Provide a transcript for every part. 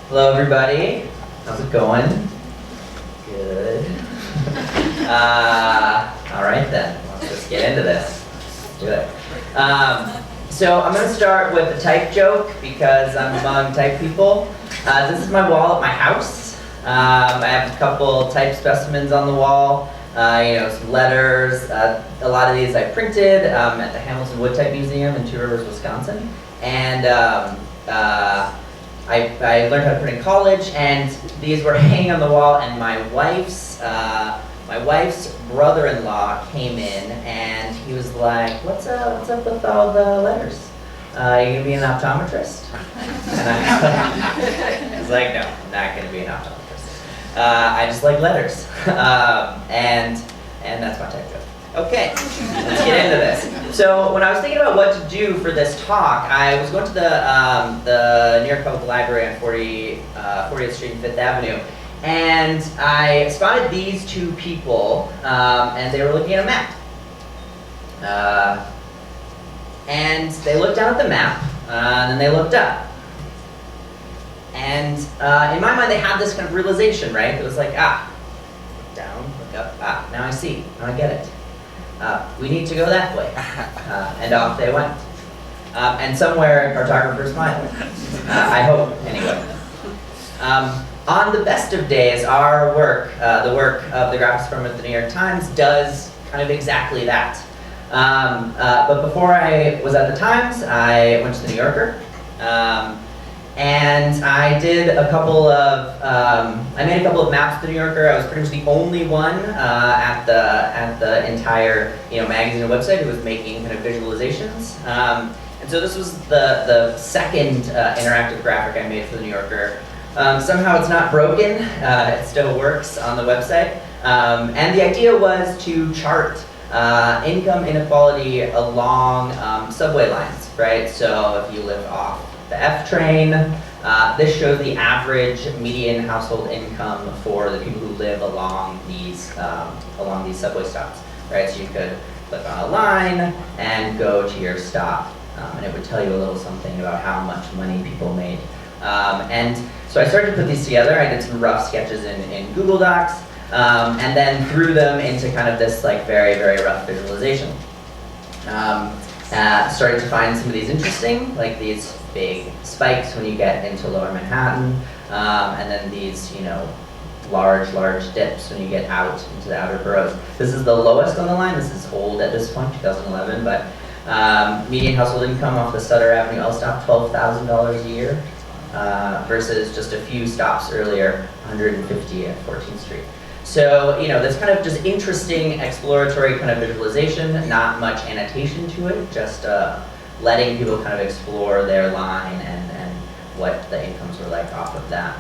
Hello everybody, how's it going? Good. Alright then, let's just get into this. Let's do it. So I'm going to start with a type joke because I'm among type people. This is my wall at my house. I have a couple type specimens on the wall, some letters. A lot of these I printed at the Hamilton Wood Type Museum in Two Rivers, Wisconsin. And I learned how to print in college, and these were hanging on the wall, and my wife's brother-in-law came in, and he was like, what's up with all the letters? You gonna be an optometrist? And I was like, no, I'm not gonna be an optometrist. I just like letters. And that's my type joke. Okay, let's get into this. So when I was thinking about what to do for this talk, I was going to the New York Public Library on 40th Street and 5th Avenue, and I spotted these two people, and they were looking at a map. And they looked down at the map, and then they looked up. And in my mind, they had this kind of realization, right? It was like, look down, look up, now I see, now I get it. We need to go that way. And off they went. And somewhere cartographers smiled. I hope, anyway. On the best of days, our work, the work of the graphics firm at the New York Times, does kind of exactly that. But before I was at the Times, I went to the New Yorker. And I did a couple of, I made a couple of maps for the New Yorker. I was pretty much the only one at the entire magazine and website who was making kind of visualizations. And so this was the second interactive graphic I made for the New Yorker. Somehow it's not broken. It still works on the website. And the idea was to chart income inequality along subway lines, right? So if you live off the F train, this shows the average median household income for the people who live along these subway stops, right? So you could click on a line and go to your stop, and it would tell you a little something about how much money people made. And so I started to put these together. I did some rough sketches in Google Docs, and then threw them into kind of this like very, very rough visualization. Started to find some of these interesting, like these big spikes when you get into lower Manhattan, and then these, large dips when you get out into the outer boroughs. This is the lowest on the line. This is old at this point, 2011, but median household income off the Sutter Avenue L stop, $12,000 a year, versus just a few stops earlier, $150 at 14th Street. So, this kind of just interesting exploratory kind of visualization, not much annotation to it, just letting people kind of explore their line and what the incomes were like off of that.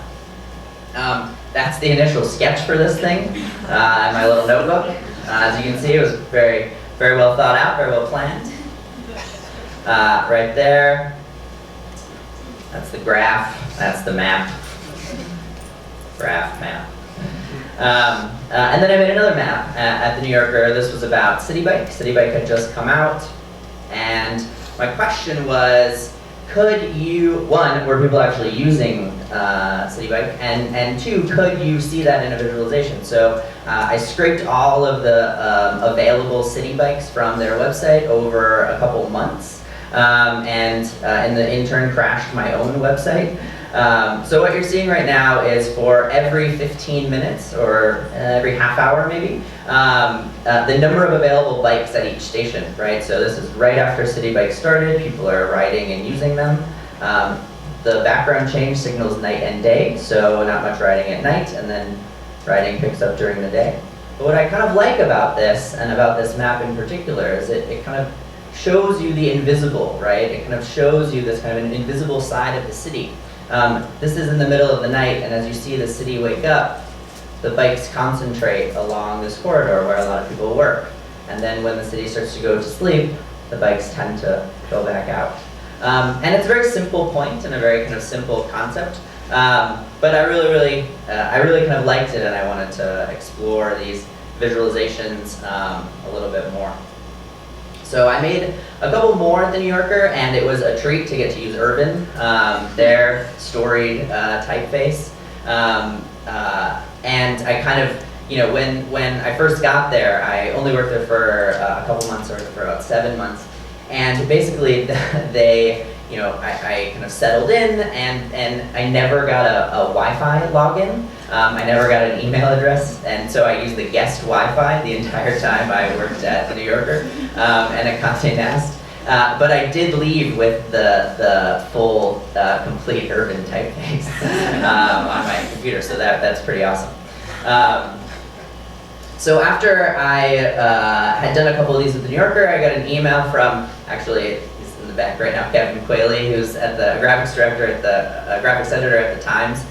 That's the initial sketch for this thing in my little notebook. As you can see, it was very, very well thought out, very well planned. Right there, that's the graph, that's the map. Graph, map. And then I made another map at the New Yorker. This was about City Bike. City Bike had just come out, and my question was, could you, one, were people actually using City Bike, and two, could you see that in a visualization? So I scraped all of the available City Bikes from their website over a couple months, and in turn crashed my own website. So what you're seeing right now is for every 15 minutes, or every half hour maybe, the number of available bikes at each station, right? So this is right after City Bike started, people are riding and using them. The background change signals night and day, so not much riding at night, and then riding picks up during the day. But what I kind of like about this, and about this map in particular, is it kind of shows you the invisible, right? It kind of shows you this kind of an invisible side of the city. This is in the middle of the night, and as you see the city wake up, the bikes concentrate along this corridor where a lot of people work. And then when the city starts to go to sleep, the bikes tend to go back out. And it's a very simple point and a very kind of simple concept. But I really kind of liked it, and I wanted to explore these visualizations a little bit more. So I made a couple more at the New Yorker, and it was a treat to get to use Urban, their storied typeface. And I kind of, when I first got there, I only worked there for a couple months, or for about 7 months. And basically, they, I kind of settled in, and I never got a Wi-Fi login. I never got an email address, and so I used the guest Wi-Fi the entire time I worked at the New Yorker and at Condé Nast. But I did leave with the full, complete Urban typeface on my computer, so that's pretty awesome. So after I had done a couple of these with the New Yorker, I got an email from, actually, he's in the back right now, Kevin Qualey, who's at the graphics director at the graphics editor at the Times,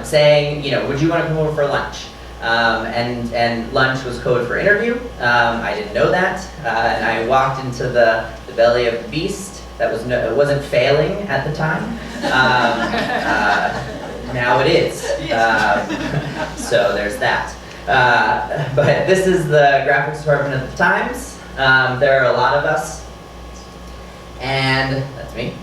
saying, would you want to come over for lunch? And lunch was code for interview. I didn't know that, and I walked into the belly of the beast. It wasn't failing at the time. Now it is. So there's that. But this is the graphics department at the Times. There are a lot of us, and that's me.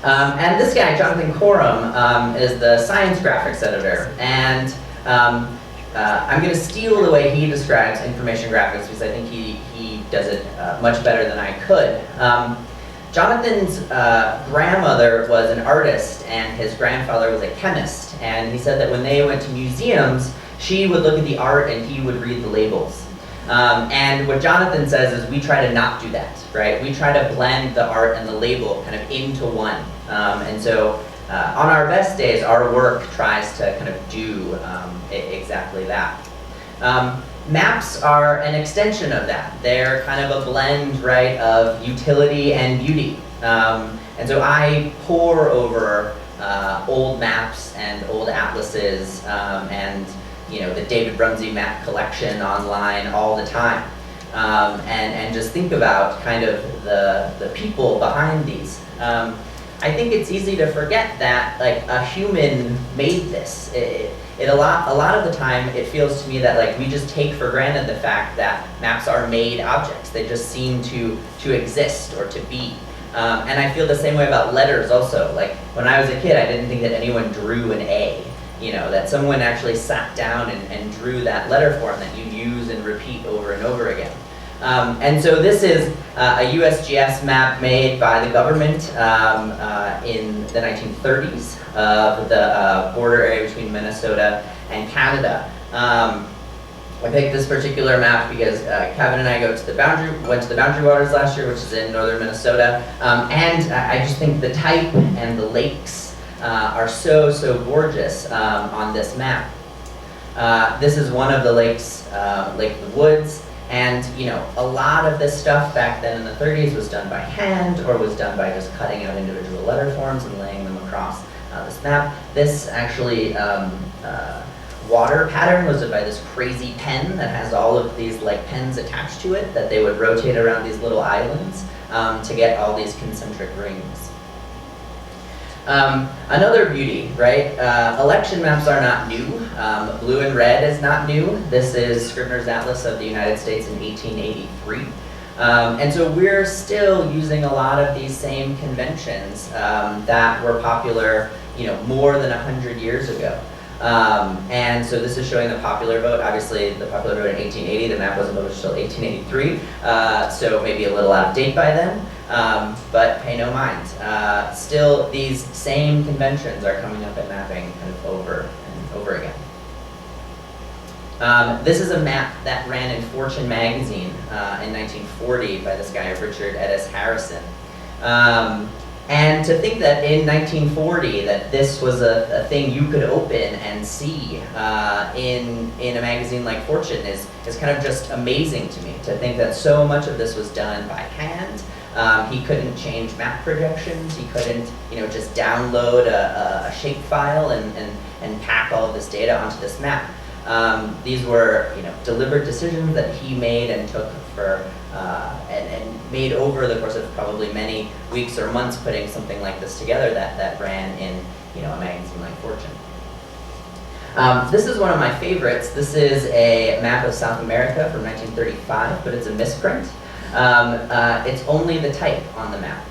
And this guy, Jonathan Coram, is the science graphics editor. And I'm going to steal the way he describes information graphics, because I think he does it much better than I could. Jonathan's grandmother was an artist, and his grandfather was a chemist. And he said that when they went to museums, she would look at the art and he would read the labels. And what Jonathan says is we try to not do that, right? We try to blend the art and the label kind of into one. And so on our best days, our work tries to kind of do exactly that. Maps are an extension of that. They're kind of a blend, right, of utility and beauty. And so I pore over old maps and old atlases and the David Rumsey map collection online all the time. And just think about kind of the people behind these. I think it's easy to forget that like a human made this. A lot of the time it feels to me that like we just take for granted the fact that maps are made objects. They just seem to exist or to be. And I feel the same way about letters also. Like when I was a kid, I didn't think that anyone drew an A. That someone actually sat down and drew that letter form that you use and repeat over and over again. And so this is a USGS map made by the government in the 1930s of the border area between Minnesota and Canada. I picked this particular map because Kevin and I went to the Boundary Waters last year, which is in northern Minnesota, and I just think the type and the lakes are so gorgeous on this map. This is one of the lakes, Lake of the Woods, and a lot of this stuff back then in the 30s was done by hand or was done by just cutting out individual letter forms and laying them across this map. This actually water pattern was by this crazy pen that has all of these like pens attached to it that they would rotate around these little islands to get all these concentric rings. Another beauty, right? Election maps are not new. Blue and red is not new. This is Scribner's Atlas of the United States in 1883. And so we're still using a lot of these same conventions that were popular, more than 100 years ago. And so this is showing the popular vote. Obviously, the popular vote in 1880, the map wasn't published until 1883, so maybe a little out of date by then. But pay no mind. Still, these same conventions are coming up in mapping kind of over and over again. This is a map that ran in Fortune magazine in 1940 by this guy, Richard Edis Harrison. And to think that in 1940 that this was a thing you could open and see in a magazine like Fortune is kind of just amazing to me. To think that so much of this was done by hand. He couldn't change map projections. He couldn't, just download a shapefile and pack all of this data onto this map. These were, deliberate decisions that he made and took for and made over the course of probably many weeks or months, putting something like this together that ran in, a magazine like Fortune. This is one of my favorites. This is a map of South America from 1935, but it's a misprint. It's only the type on the map.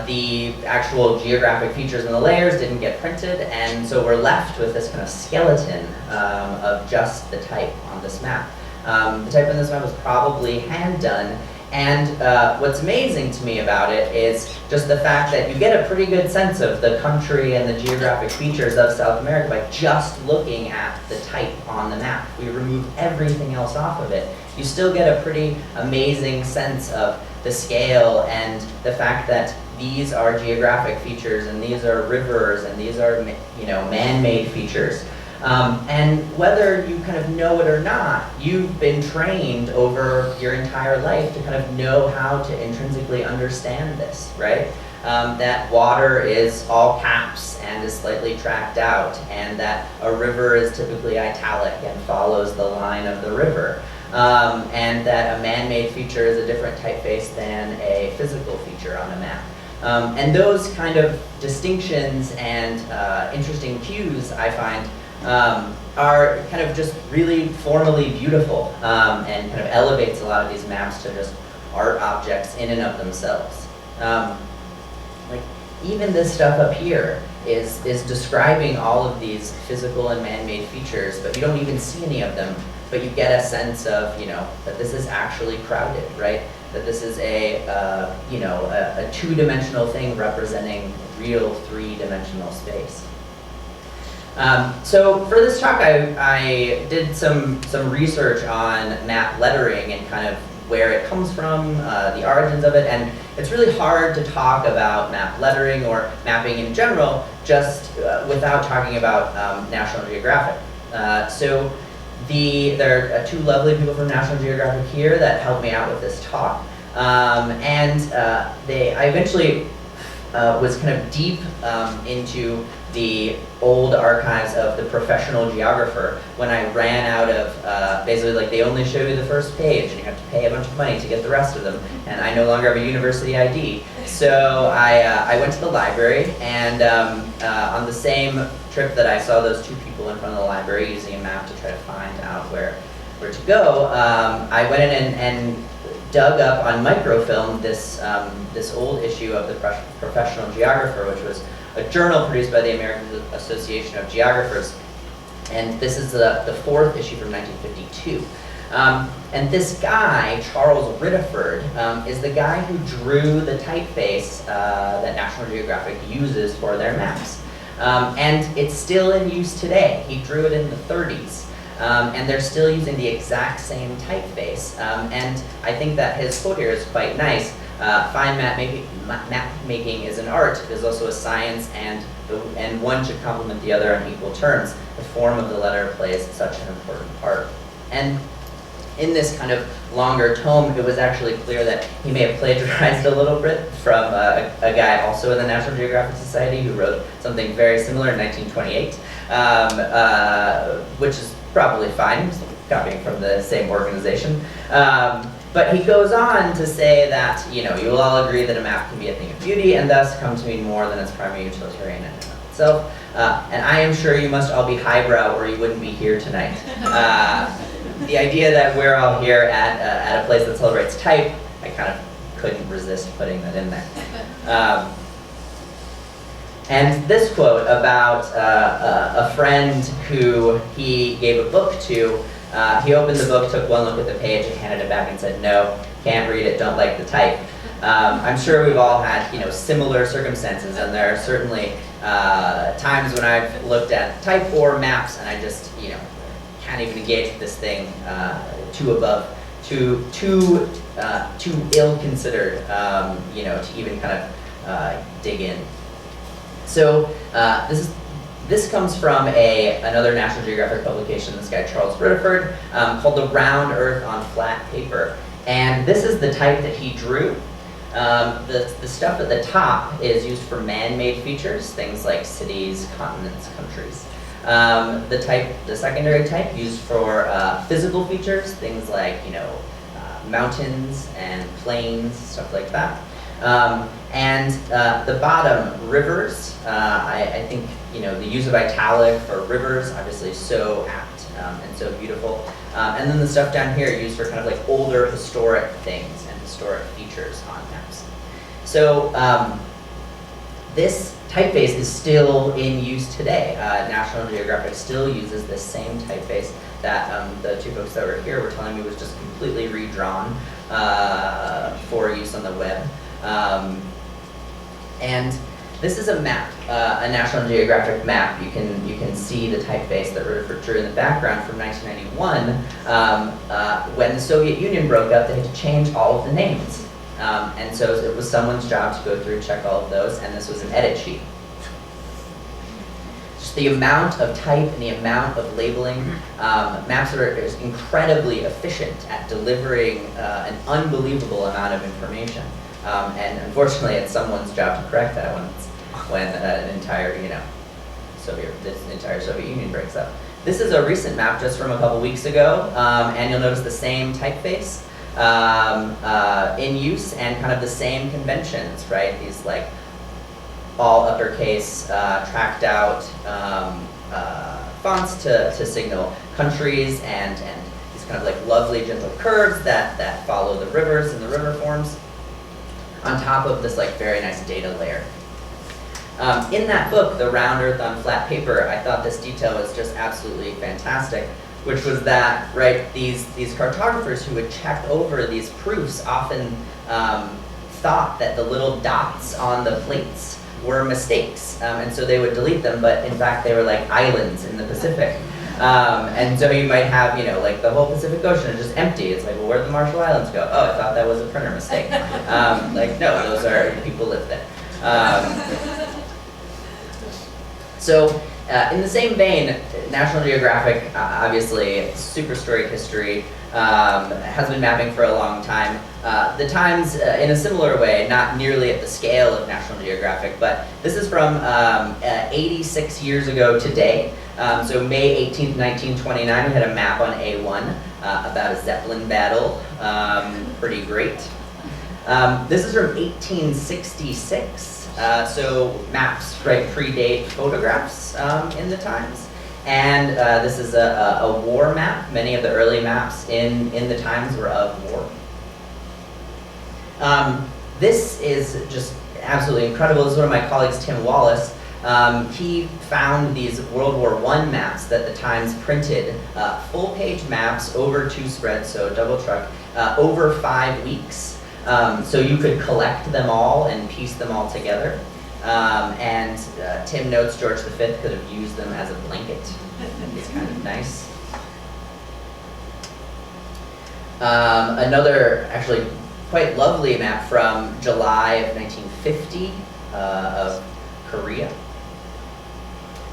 The actual geographic features and the layers didn't get printed, and so we're left with this kind of skeleton of just the type on this map. The type on this map was probably hand done, and what's amazing to me about it is just the fact that you get a pretty good sense of the country and the geographic features of South America by just looking at the type on the map. We remove everything else off of it. You still get a pretty amazing sense of the scale and the fact that these are geographic features and these are rivers and these are, you know, man-made features. And whether you kind of know it or not, you've been trained over your entire life to kind of know how to intrinsically understand this, right? That water is all caps and is slightly tracked out, and that a river is typically italic and follows the line of the river. And that a man-made feature is a different typeface than a physical feature on a map. And those kind of distinctions and interesting cues, I find, are kind of just really formally beautiful and kind of elevates a lot of these maps to just art objects in and of themselves. Like even this stuff up here is describing all of these physical and man-made features, but you don't even see any of them, but you get a sense of, you know, that this is actually crowded, right? That this is a, you know, a two-dimensional thing representing real three-dimensional space. So for this talk, I did some research on map lettering and kind of where it comes from, the origins of it, and it's really hard to talk about map lettering or mapping in general just without talking about National Geographic. So there are two lovely people from National Geographic here that helped me out with this talk, and I eventually was kind of deep into the old archives of the Professional Geographer when I ran out of, basically like they only show you the first page and you have to pay a bunch of money to get the rest of them, and I no longer have a university ID. So I went to the library, and on the same trip that I saw those two people in front of the library using a map to try to find out where to go, I went in and dug up on microfilm this old issue of the Professional Geographer, which was a journal produced by the American Association of Geographers. And this is the fourth issue from 1952. And this guy, Charles Riddiford, is the guy who drew the typeface that National Geographic uses for their maps. And it's still in use today. He drew it in the 30s. And they're still using the exact same typeface. And I think that his quote here is quite nice. Fine map making is an art, it is also a science, and one should complement the other on equal terms. The form of the letter plays such an important part. And in this kind of longer tome, it was actually clear that he may have plagiarized a little bit from a guy also in the National Geographic Society who wrote something very similar in 1928, which is probably fine, copying from the same organization. But he goes on to say that, you know, you will all agree that a map can be a thing of beauty and thus come to mean more than its primary utilitarian in and of itself. And I am sure you must all be highbrow or you wouldn't be here tonight. The idea that we're all here at a place that celebrates type, I kind of couldn't resist putting that in there. And this quote about a friend who he gave a book to, he opened the book, took one look at the page, and handed it back and said, "No, can't read it, don't like the type." I'm sure we've all had, you know, similar circumstances, and there are certainly times when I've looked at type or maps and I just, you know, can't even engage this thing too ill-considered, you know, to even kind of dig in. So this comes from another National Geographic publication, this guy Charles Riddiford, called The Round Earth on Flat Paper. And this is the type that he drew. The stuff at the top is used for man-made features, things like cities, continents, countries. The secondary type used for physical features, things like, you know, mountains and plains, stuff like that. And the bottom, rivers, I think, you know, the use of italic for rivers, obviously so apt and so beautiful. And then the stuff down here used for kind of like older historic things and historic features on maps. So this typeface is still in use today. National Geographic still uses this same typeface that the two folks that were here were telling me was just completely redrawn for use on the web. And this is a map, a National Geographic map. You can see the typeface that Rutherford drew in the background from 1991. When the Soviet Union broke up, they had to change all of the names. And so it was someone's job to go through, check all of those, and this was an edit sheet. Just the amount of type and the amount of labeling. Maps are incredibly efficient at delivering an unbelievable amount of information. And unfortunately, it's someone's job to correct that when an entire, this entire Soviet Union breaks up. This is a recent map just from a couple weeks ago, and you'll notice the same typeface in use and kind of the same conventions, right? These like all uppercase, tracked out fonts to signal countries and these kind of like lovely gentle curves that follow the rivers and the river forms on top of this like very nice data layer. In that book, The Round Earth on Flat Paper, I thought this detail was just absolutely fantastic, which was that, right, these cartographers who would check over these proofs often thought that the little dots on the plates were mistakes, and so they would delete them, but in fact they were like islands in the Pacific. And so you might have, like the whole Pacific Ocean is just empty. It's like, well, where'd the Marshall Islands go? Oh, I thought that was a printer mistake. Like, no, those are, people live there. So in the same vein, National Geographic, obviously, super storied history, has been mapping for a long time. The Times, in a similar way, not nearly at the scale of National Geographic, but this is from 86 years ago today. So May 18th, 1929, we had a map on A1 about a Zeppelin battle. Pretty great. This is from 1866. So maps, right, predate photographs in the Times. And this is a war map. Many of the early maps in the Times were of war. This is just absolutely incredible. This is one of my colleagues, Tim Wallace. He found these World War I maps that the Times printed, full-page maps over 2 spreads, so double truck, over 5 weeks. So you could collect them all and piece them all together. And Tim notes George V could have used them as a blanket. It's kind of nice. Another actually quite lovely map from July of 1950 of Korea.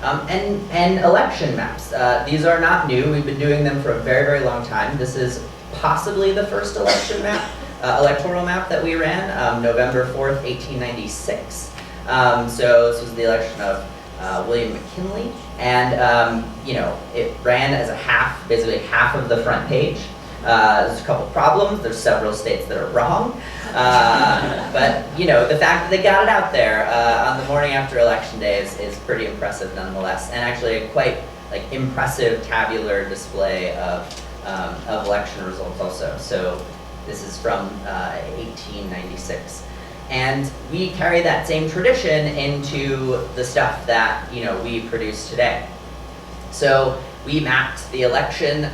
And election maps. These are not new. We've been doing them for a very, very long time. This is possibly the first election map. Electoral map that we ran, November 4th, 1896. So this was the election of William McKinley, and it ran as a half, basically half of the front page. There's a couple problems. There's several states that are wrong, but the fact that they got it out there on the morning after election day is pretty impressive nonetheless, and actually a quite like impressive tabular display of election results also. So this is from 1896. And we carry that same tradition into the stuff that we produce today. So we mapped the election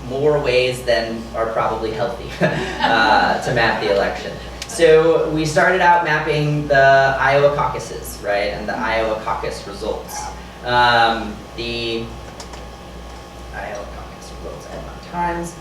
more ways than are probably healthy to map the election. So we started out mapping the Iowa caucuses, right, and the Iowa caucus results. The Iowa caucus results at Times.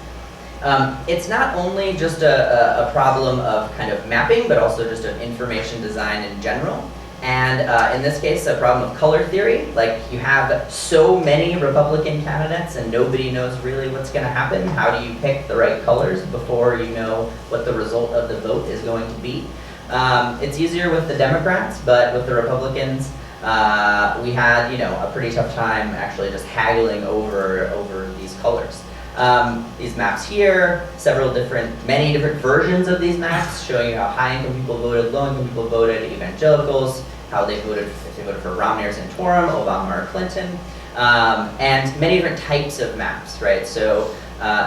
It's not only just a problem of kind of mapping, but also just of information design in general. And in this case, a problem of color theory. Like, you have so many Republican candidates and nobody knows really what's going to happen. How do you pick the right colors before you know what the result of the vote is going to be? It's easier with the Democrats, but with the Republicans, we had a pretty tough time actually just haggling over these colors. These maps here, many different versions of these maps showing you how high-income people voted, low-income people voted, evangelicals, how they voted, if they voted for Romney or Santorum, Obama or Clinton. and many different types of maps, right? So,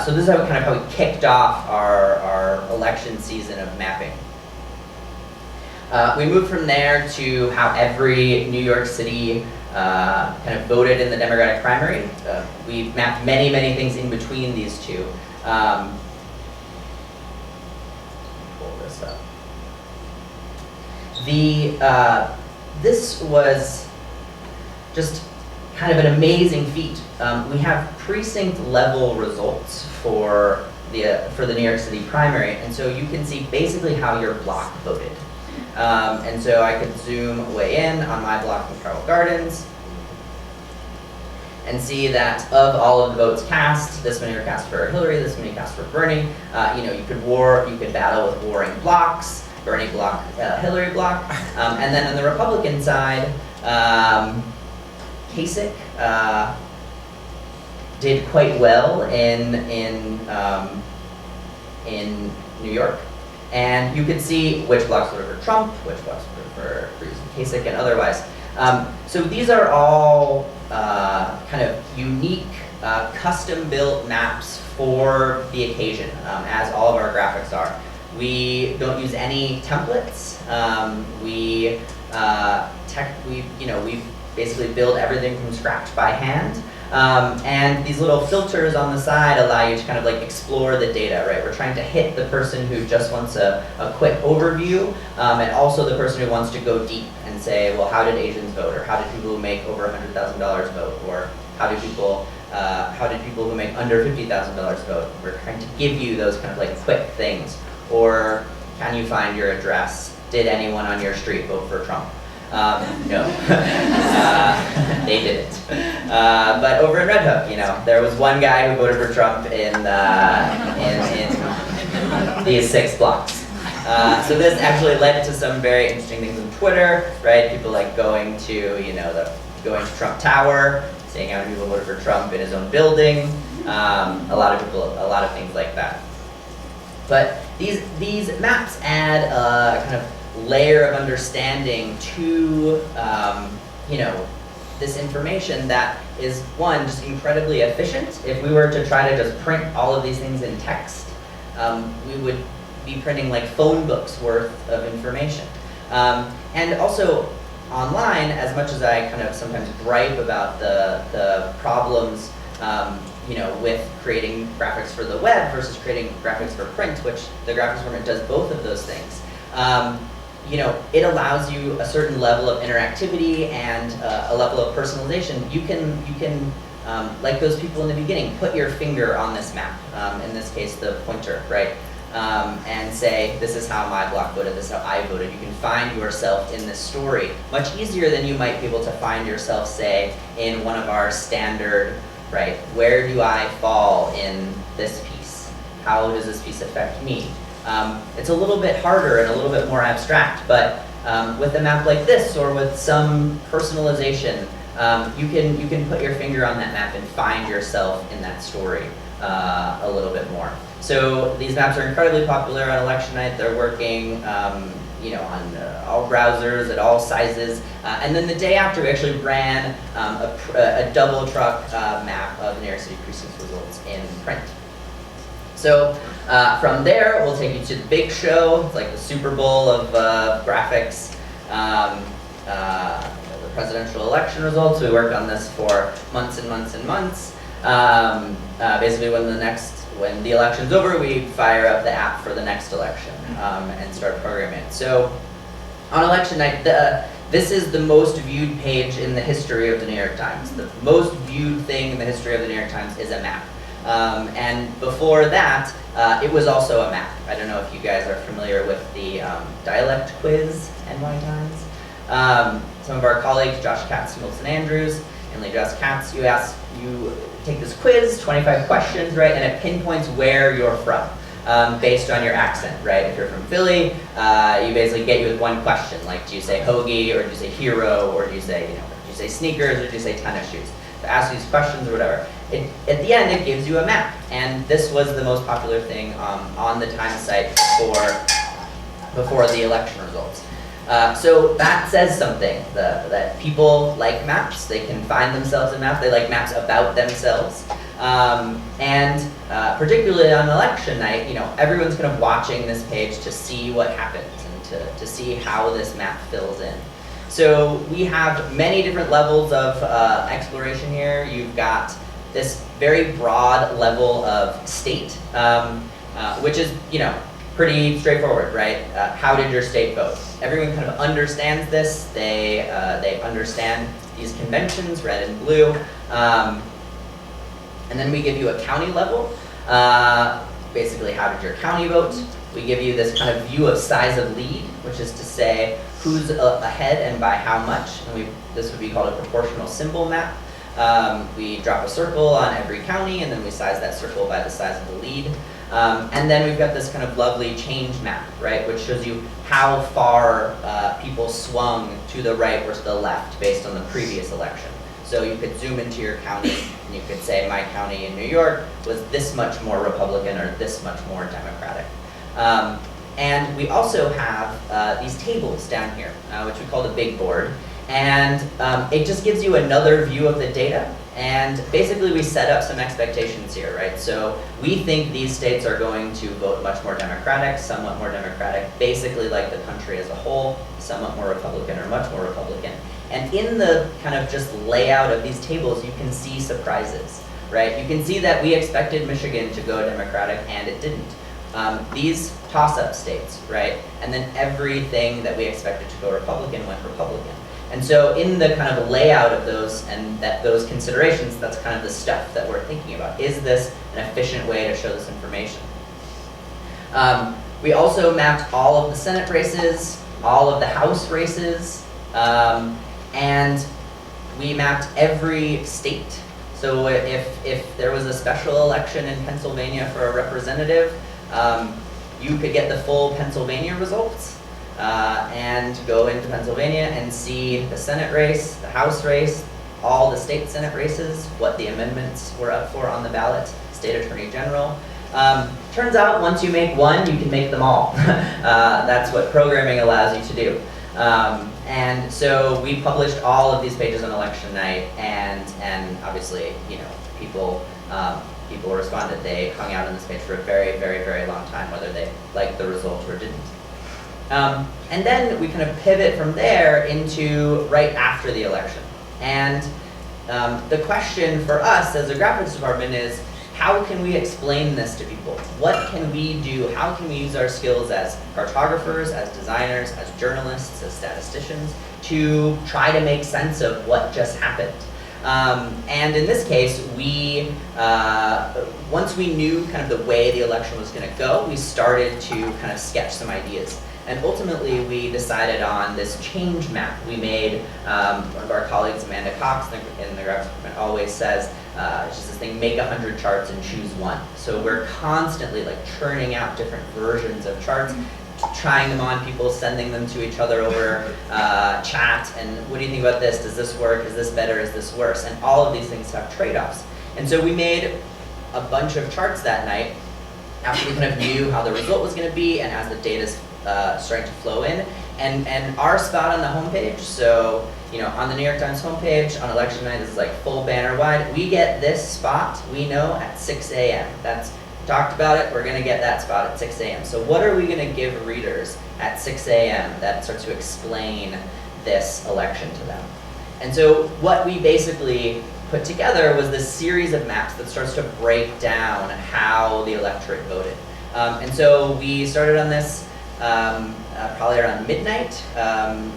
so this is how we kicked off our election season of mapping. We moved from there to how every New York City kind of voted in the Democratic primary. We mapped many, many things in between these two. Pull this up. This was just kind of an amazing feat. We have precinct level results for the New York City primary, and so you can see basically how your block voted. And so I could zoom way in on my block in Carroll Gardens and see that of all of the votes cast, this many were cast for Hillary, this many cast for Bernie. You could battle with warring blocks, Bernie block, Hillary block, and then on the Republican side, Kasich did quite well in New York. And you could see which blocks voted for Trump, which blocks voted for Kasich, and otherwise. So these are all kind of unique, custom-built maps for the occasion, as all of our graphics are. We don't use any templates. We basically build everything from scratch by hand. And these little filters on the side allow you to kind of like explore the data, right? We're trying to hit the person who just wants a quick overview, and also the person who wants to go deep and say, well, how did Asians vote? Or how did people who make over $100,000 vote? Or how did people who make under $50,000 vote? We're trying to give you those kind of like quick things. Or can you find your address? Did anyone on your street vote for Trump? No, they didn't. But over in Red Hook, there was one guy who voted for Trump in these 6 blocks. So this actually led to some very interesting things on Twitter, right? People like going to Trump Tower, seeing how many people voted for Trump in his own building. A lot of things like that. But these maps add a kind of layer of understanding to this information that is, one, just incredibly efficient. If we were to try to just print all of these things in text, we would be printing like phone books worth of information. And also online, as much as I kind of sometimes gripe about the problems with creating graphics for the web versus creating graphics for print, which the graphics department does both of those things. It allows you a certain level of interactivity and a level of personalization. You can like those people in the beginning, put your finger on this map, in this case the pointer, right? And say, this is how my block voted, this is how I voted. You can find yourself in this story much easier than you might be able to find yourself, say, in one of our standard, right? Where do I fall in this piece? How does this piece affect me? It's a little bit harder and a little bit more abstract, but with a map like this or with some personalization, you can put your finger on that map and find yourself in that story a little bit more. So these maps are incredibly popular on election night. They're working on all browsers at all sizes. And then the day after, we actually ran a double truck map of the New York City precincts results in print. So from there, we'll take you to the big show. It's like the Super Bowl of graphics, the presidential election results. We worked on this for months and months and months. Basically, when the election's over, we fire up the app for the next election and start programming it. So on election night, this is the most viewed page in the history of the New York Times. The most viewed thing in the history of the New York Times is a map. And before that, it was also a map. I don't know if you guys are familiar with the Dialect Quiz, NY Times. Some of our colleagues, Josh Katz and Wilson Andrews, and Josh Katz, you take this quiz, 25 questions, right, and it pinpoints where you're from based on your accent, right? If you're from Philly, you basically get you with one question, like do you say hoagie, or do you say hero, or do you say, do you say sneakers, or do you say tennis shoes? To ask these questions or whatever. At the end, it gives you a map, and this was the most popular thing on the Times site before the election results. So that says something, that people like maps. They can find themselves in maps. They like maps about themselves. And particularly on election night, everyone's kind of watching this page to see what happens and to see how this map fills in. So we have many different levels of exploration here. You've got this very broad level of state, which is, pretty straightforward, right? How did your state vote? Everyone kind of understands this. They understand these conventions, red and blue. And then we give you a county level. Basically, how did your county vote? We give you this kind of view of size of lead, which is to say who's ahead and by how much. And this would be called a proportional symbol map. We drop a circle on every county, and then we size that circle by the size of the lead. And then we've got this kind of lovely change map, right, which shows you how far people swung to the right or to the left based on the previous election. So you could zoom into your county, and you could say my county in New York was this much more Republican or this much more Democratic. And we also have these tables down here, which we call the big board. And it just gives you another view of the data. And basically we set up some expectations here, right? So we think these states are going to vote much more Democratic, somewhat more Democratic, basically like the country as a whole, somewhat more Republican or much more Republican. And in the kind of just layout of these tables, you can see surprises, right? You can see that we expected Michigan to go Democratic and it didn't. These toss-up states, right? And then everything that we expected to go Republican went Republican. And so in the kind of layout of those and those considerations, that's kind of the stuff that we're thinking about. Is this an efficient way to show this information? We also mapped all of the Senate races, all of the House races, and we mapped every state. So if there was a special election in Pennsylvania for a representative, you could get the full Pennsylvania results. And go into Pennsylvania and see the Senate race, the House race, all the state Senate races, what the amendments were up for on the ballot, state attorney general. Turns out once you make one, you can make them all. That's what programming allows you to do. And so we published all of these pages on election night, and obviously, people responded. They hung out on this page for a very, very, very long time, whether they liked the result or didn't. And then we kind of pivot from there into right after the election. And the question for us as a graphics department is, how can we explain this to people? What can we do? How can we use our skills as cartographers, as designers, as journalists, as statisticians to try to make sense of what just happened? And in this case, once we knew kind of the way the election was going to go, we started to kind of sketch some ideas. And ultimately, we decided on this change map we made. One of our colleagues, Amanda Cox, in the graphics department, always says, it's just this thing, make 100 charts and choose one. So we're constantly churning out different versions of charts, trying them on people, sending them to each other over chat, and what do you think about this? Does this work? Is this better? Is this worse? And all of these things have trade-offs. And so we made a bunch of charts that night after we kind of knew how the result was going to be and as the data's starting to flow in. And our spot on the homepage, so on the New York Times homepage on election night, this is full banner wide, we get this spot, we know, at 6 a.m. That's talked about it, we're going to get that spot at 6 a.m. So what are we going to give readers at 6 a.m. that starts to explain this election to them? And so what we basically put together was this series of maps that starts to break down how the electorate voted. And so we started on this probably around midnight,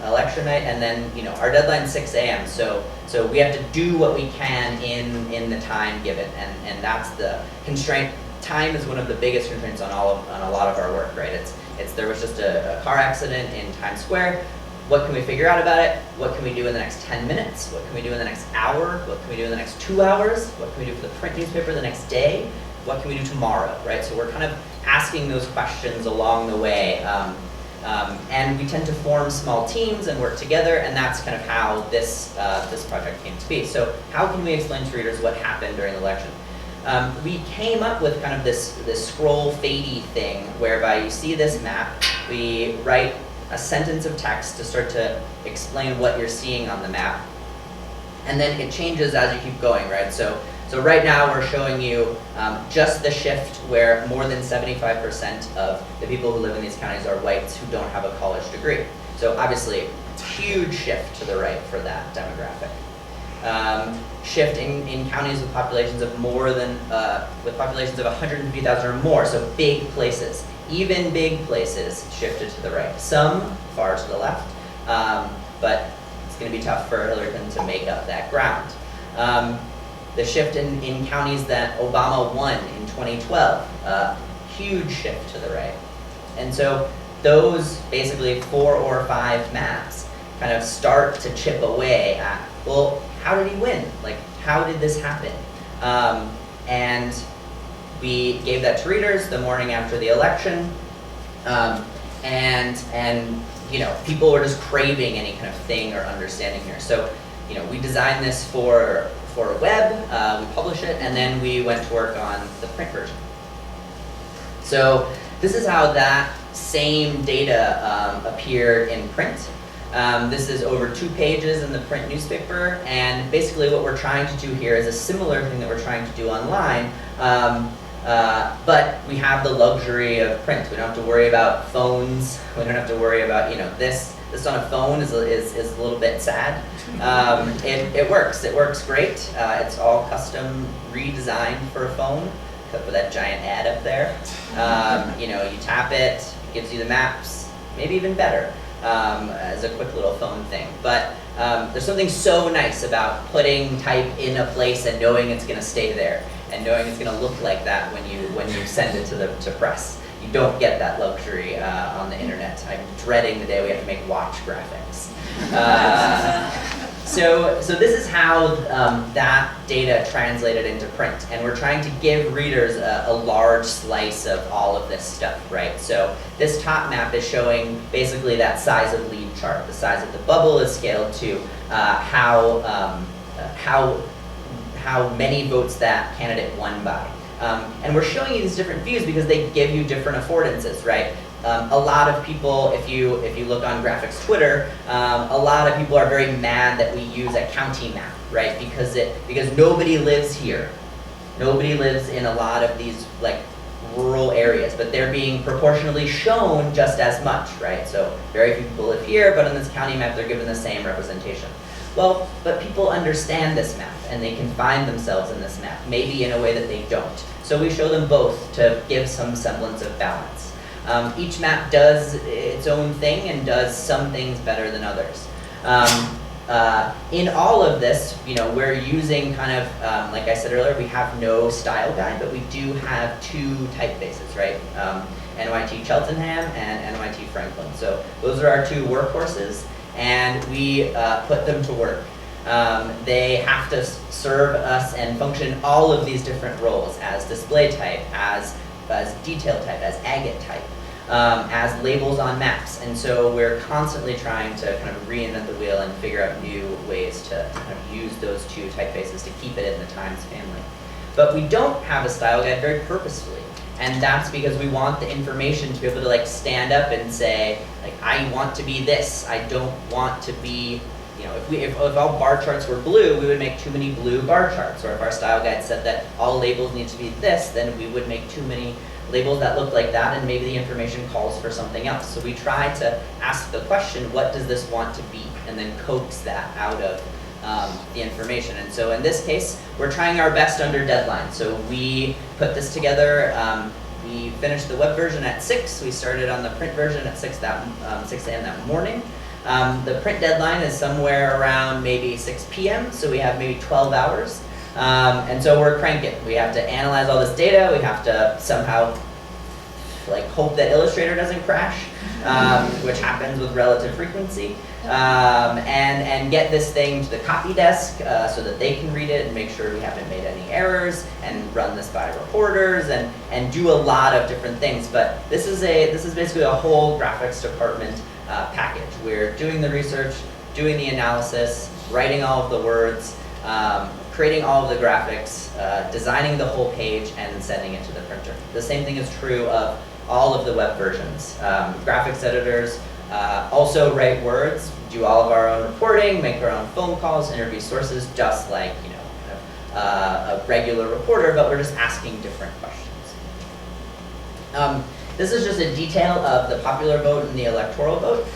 election night, and then our deadline's 6 a.m. So we have to do what we can in the time given, and that's the constraint. Time is one of the biggest constraints on a lot of our work, right? There was just a car accident in Times Square. What can we figure out about it? What can we do in the next 10 minutes? What can we do in the next hour? What can we do in the next 2 hours? What can we do for the print newspaper the next day? What can we do tomorrow, right? So we're kind of asking those questions along the way. And we tend to form small teams and work together, and that's kind of how this project came to be. So how can we explain to readers what happened during the election? We came up with kind of this scroll fadey thing whereby you see this map, we write a sentence of text to start to explain what you're seeing on the map. And then it changes as you keep going, right? So right now we're showing you just the shift where more than 75% of the people who live in these counties are whites who don't have a college degree. So obviously, huge shift to the right for that demographic. Shift in counties with populations of more than, with populations of 150,000 or more, so big places. Even big places shifted to the right. Some far to the left, but it's going to be tough for Hillary Clinton to make up that ground. The shift in counties that Obama won in 2012, huge shift to the right. And so those basically 4 or 5 maps kind of start to chip away at, well, how did he win? Like, how did this happen? And we gave that to readers the morning after the election, and you know, people were just craving any kind of thing or understanding here. So, you know, we designed this for a web, we published it, and then we went to work on the print version. So this is how that same data appeared in print. This is over 2 pages in the print newspaper, and basically what we're trying to do here is a similar thing that we're trying to do online, but we have the luxury of print. We don't have to worry about phones. We don't have to worry about, you know, this on a phone is a little bit sad. It works great. It's all custom redesigned for a phone, except for that giant ad up there. You know, you tap it, it gives you the maps, maybe even better. As a quick little phone thing. But there's something so nice about putting type in a place and knowing it's going to stay there, and knowing it's going to look like that when you send it to press. You don't get that luxury on the internet. I'm dreading the day we have to make watch graphics. So this is how that data translated into print, and we're trying to give readers a large slice of all of this stuff, right? So this top map is showing basically that size of lead chart. The size of the bubble is scaled to how many votes that candidate won by. And we're showing you these different views because they give you different affordances, right? A lot of people, if you look on graphics Twitter, a lot of people are very mad that we use a county map, right? Because nobody lives here. Nobody lives in a lot of these like rural areas, but they're being proportionally shown just as much, right? So very few people live here, but on this county map they're given the same representation. Well, but people understand this map, and they can find themselves in this map, maybe in a way that they don't. So we show them both to give some semblance of balance. Each map does its own thing and does some things better than others. In all of this, you know, we're using kind of, like I said earlier, we have no style guide, but we do have 2 typefaces, right? NYT Cheltenham and NYT Franklin. So those are our 2 workhorses, and we put them to work. They have to serve us and function all of these different roles as display type, as detail type, as agate type, as labels on maps. And so we're constantly trying to kind of reinvent the wheel and figure out new ways to kind of use those 2 typefaces to keep it in the Times family. But we don't have a style guide very purposefully. And that's because we want the information to be able to like stand up and say, like, I want to be this. I don't want to be, you know, if all bar charts were blue, we would make too many blue bar charts. Or if our style guide said that all labels need to be this, then we would make too many labels that look like that, and maybe the information calls for something else. So we try to ask the question, what does this want to be? And then coax that out of the information. And so in this case, we're trying our best under deadline. So we put this together. We finished the web version at 6. We started on the print version at 6 a.m. that morning. The print deadline is somewhere around maybe 6 p.m., so we have maybe 12 hours. And so we're cranking. We have to analyze all this data. We have to somehow like hope that Illustrator doesn't crash, which happens with relative frequency, and get this thing to the copy desk so that they can read it and make sure we haven't made any errors, and run this by reporters, and do a lot of different things. But this is basically a whole graphics department package. We're doing the research, doing the analysis, writing all of the words, creating all of the graphics, designing the whole page, and sending it to the printer. The same thing is true of all of the web versions. Graphics editors Also write words, do all of our own reporting, make our own phone calls, interview sources, just like a regular reporter, but we're just asking different questions. This is just a detail of the popular vote and the electoral vote.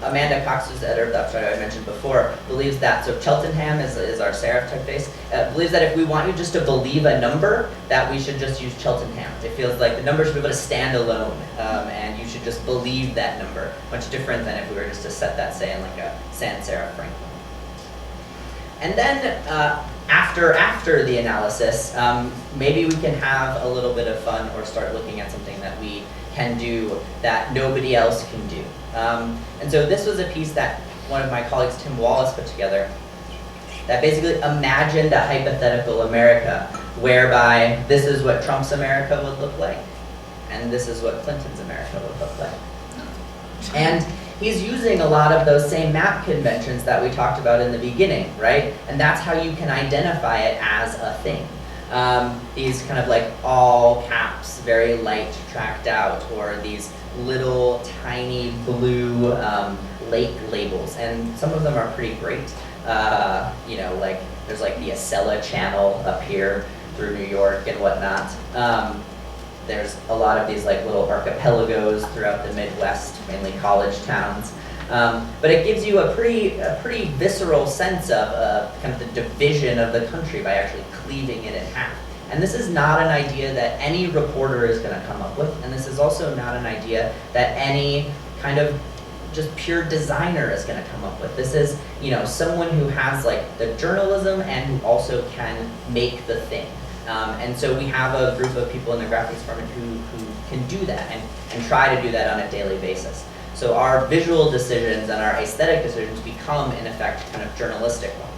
Amanda Cox, who's the editor of the Upshot I mentioned before, believes that, so Cheltenham is our serif typeface, believes that if we want you just to believe a number, that we should just use Cheltenham. It feels like the number should be able to stand alone, and you should just believe that number, much different than if we were just to set that, say, in like a sans serif Franklin. And then after the analysis, maybe we can have a little bit of fun or start looking at something that we can do that nobody else can do. And so this was a piece that one of my colleagues, Tim Wallace, put together that basically imagined a hypothetical America whereby this is what Trump's America would look like, and this is what Clinton's America would look like. And he's using a lot of those same map conventions that we talked about in the beginning, right? And that's how you can identify it as a thing. These kind of like all caps, very light tracked out, or these little tiny blue lake labels, and some of them are pretty great. Like there's like the Acela Channel up here through New York and whatnot. There's a lot of these like little archipelagos throughout the Midwest, mainly college towns. But it gives you a pretty visceral sense of kind of the division of the country by actually cleaving it in half. And this is not an idea that any reporter is going to come up with, and this is also not an idea that any kind of just pure designer is going to come up with. This is, someone who has like the journalism and who also can make the thing. And so we have a group of people in the graphics department who can do that and try to do that on a daily basis. So our visual decisions and our aesthetic decisions become, in effect, kind of journalistic ones.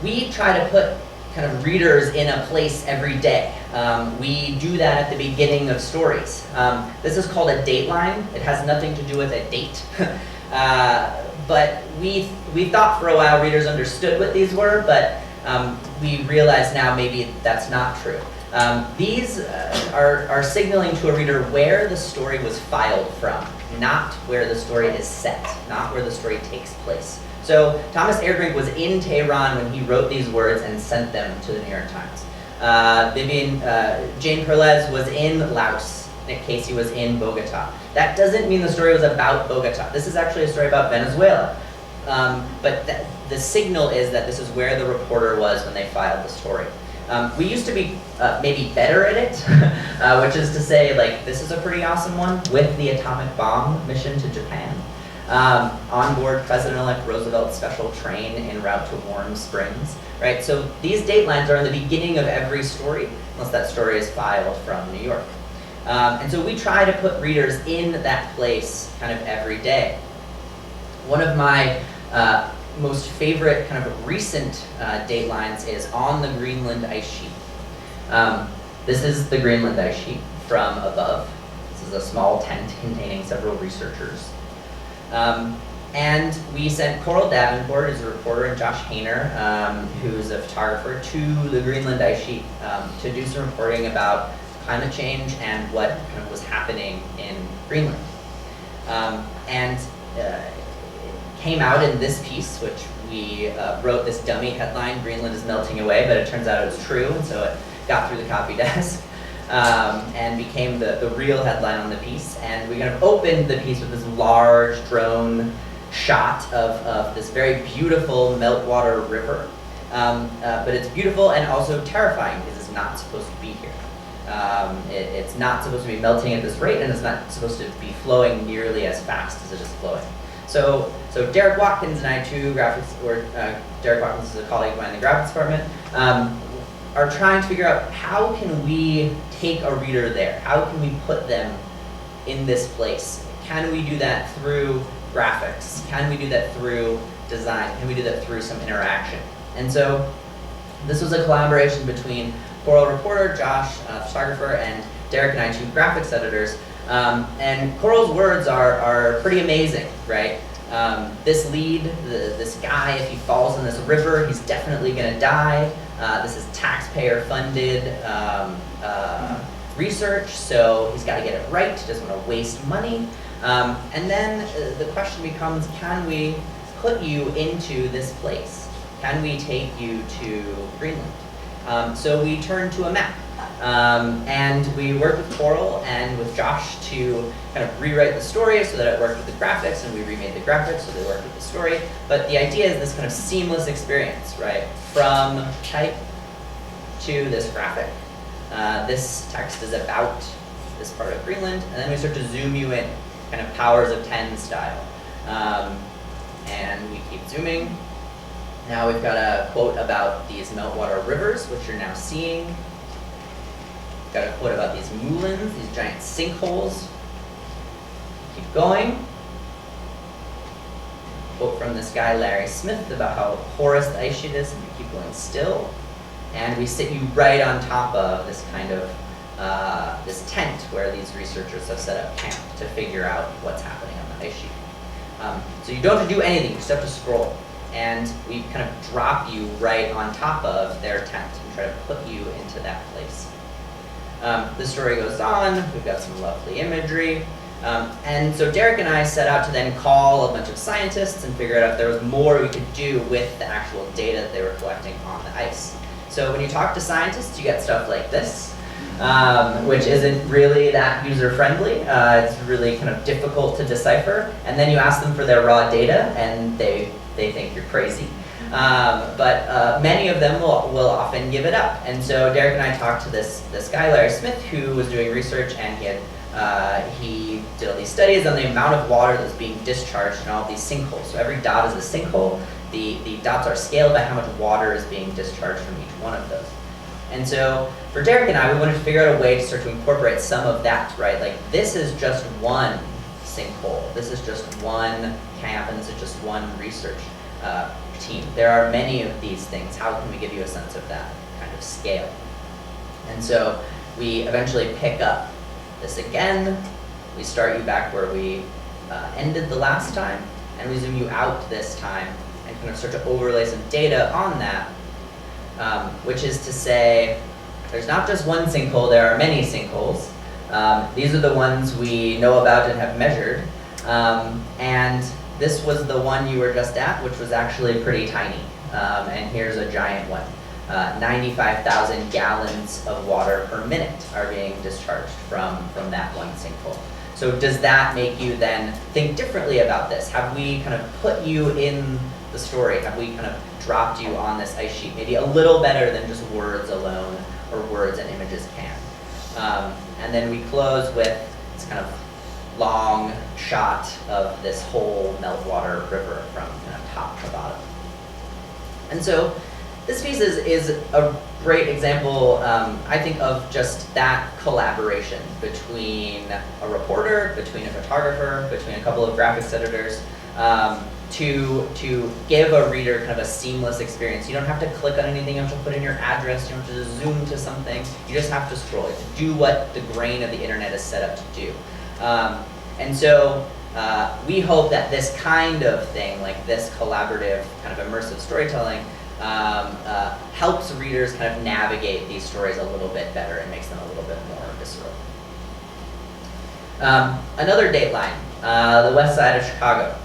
We try to put kind of readers in a place every day. We do that at the beginning of stories. This is called a dateline. It has nothing to do with a date. But we thought for a while readers understood what these were, but we realize now maybe that's not true. These are signaling to a reader where the story was filed from, not where the story is set, not where the story takes place. So Thomas Erdbrink was in Tehran when he wrote these words and sent them to the New York Times. Jane Perlez was in Laos. Nick Casey was in Bogota. That doesn't mean the story was about Bogota. This is actually a story about Venezuela. But the signal is that this is where the reporter was when they filed the story. We used to be maybe better at it, which is to say, like, this is a pretty awesome one with the atomic bomb mission to Japan. On board President-elect Roosevelt's special train en route to Warm Springs, right? So these datelines are in the beginning of every story, unless that story is filed from New York. And so we try to put readers in that place kind of every day. One of my most favorite kind of recent datelines is on the Greenland ice sheet. This is the Greenland ice sheet from above. This is a small tent containing several researchers. And we sent Coral Davenport, who's a reporter, and Josh Hayner, who's a photographer, to the Greenland ice sheet to do some reporting about climate change and what kind of was happening in Greenland. And came out in this piece, which we wrote this dummy headline, "Greenland is melting away," but it turns out it was true, and so it got through the copy desk and became the real headline on the piece. And we kind of opened the piece with this large drone shot of this very beautiful meltwater river. But it's beautiful and also terrifying because it's not supposed to be here. It's not supposed to be melting at this rate, and it's not supposed to be flowing nearly as fast as it is flowing. So Derek Watkins and I, Derek Watkins is a colleague of mine in the graphics department, are trying to figure out how can we take a reader there? How can we put them in this place? Can we do that through graphics? Can we do that through design? Can we do that through some interaction? And so this was a collaboration between Coral reporter, Josh, photographer, and Derek and I, two graphics editors. And Coral's words are pretty amazing, right? This lead, this guy, if he falls in this river, he's definitely going to die. This is taxpayer-funded research, so he's got to get it right. He doesn't want to waste money. And then the question becomes, can we put you into this place? Can we take you to Greenland? So we turn to a map. And we worked with Coral and with Josh to kind of rewrite the story so that it worked with the graphics, and we remade the graphics so they worked with the story. But the idea is this kind of seamless experience, right? From type to this graphic. This text is about this part of Greenland, and then we start to zoom you in, kind of powers of 10 style. And we keep zooming. Now we've got a quote about these meltwater rivers, which you're now seeing. Got a quote about these moulins, these giant sinkholes. Keep going. Quote from this guy, Larry Smith, about how porous the ice sheet is, and we keep going still. And we sit you right on top of this kind of, this tent where these researchers have set up camp to figure out what's happening on the ice sheet. So you don't have to do anything, you just have to scroll. And we kind of drop you right on top of their tent and try to put you into that place. The story goes on, we've got some lovely imagery. And so Derek and I set out to then call a bunch of scientists and figure out if there was more we could do with the actual data that they were collecting on the ice. So when you talk to scientists, you get stuff like this, which isn't really that user-friendly. It's really kind of difficult to decipher. And then you ask them for their raw data, and they think you're crazy. But many of them will often give it up. And so Derek and I talked to this guy, Larry Smith, who was doing research, and he did all these studies on the amount of water that's being discharged in all of these sinkholes. So every dot is a sinkhole. The dots are scaled by how much water is being discharged from each one of those. And so for Derek and I, we wanted to figure out a way to start to incorporate some of that, right? Like, this is just one sinkhole. This is just one camp, and this is just one research team. There are many of these things. How can we give you a sense of that kind of scale? And so we eventually pick up this again. We start you back where we ended the last time, and we zoom you out this time and kind of start to overlay some data on that, which is to say, there's not just one sinkhole, there are many sinkholes. These are the ones we know about and have measured. And this was the one you were just at, which was actually pretty tiny. And here's a giant one. 95,000 gallons of water per minute are being discharged from that one sinkhole. So does that make you then think differently about this? Have we kind of put you in the story? Have we kind of dropped you on this ice sheet maybe a little better than just words alone, or words and images can? And then we close with this kind of long shot of this whole meltwater river from kind of top to bottom. And so this piece is a great example, I think, of just that collaboration between a reporter, between a photographer, between a couple of graphics editors, to give a reader kind of a seamless experience. You don't have to click on anything, you don't have to put in your address, you don't have to zoom to something, you just have to scroll. You have to do what the grain of the internet is set up to do. And so we hope that this kind of thing, like this collaborative kind of immersive storytelling, helps readers kind of navigate these stories a little bit better and makes them a little bit more visceral. Another dateline, the west side of Chicago.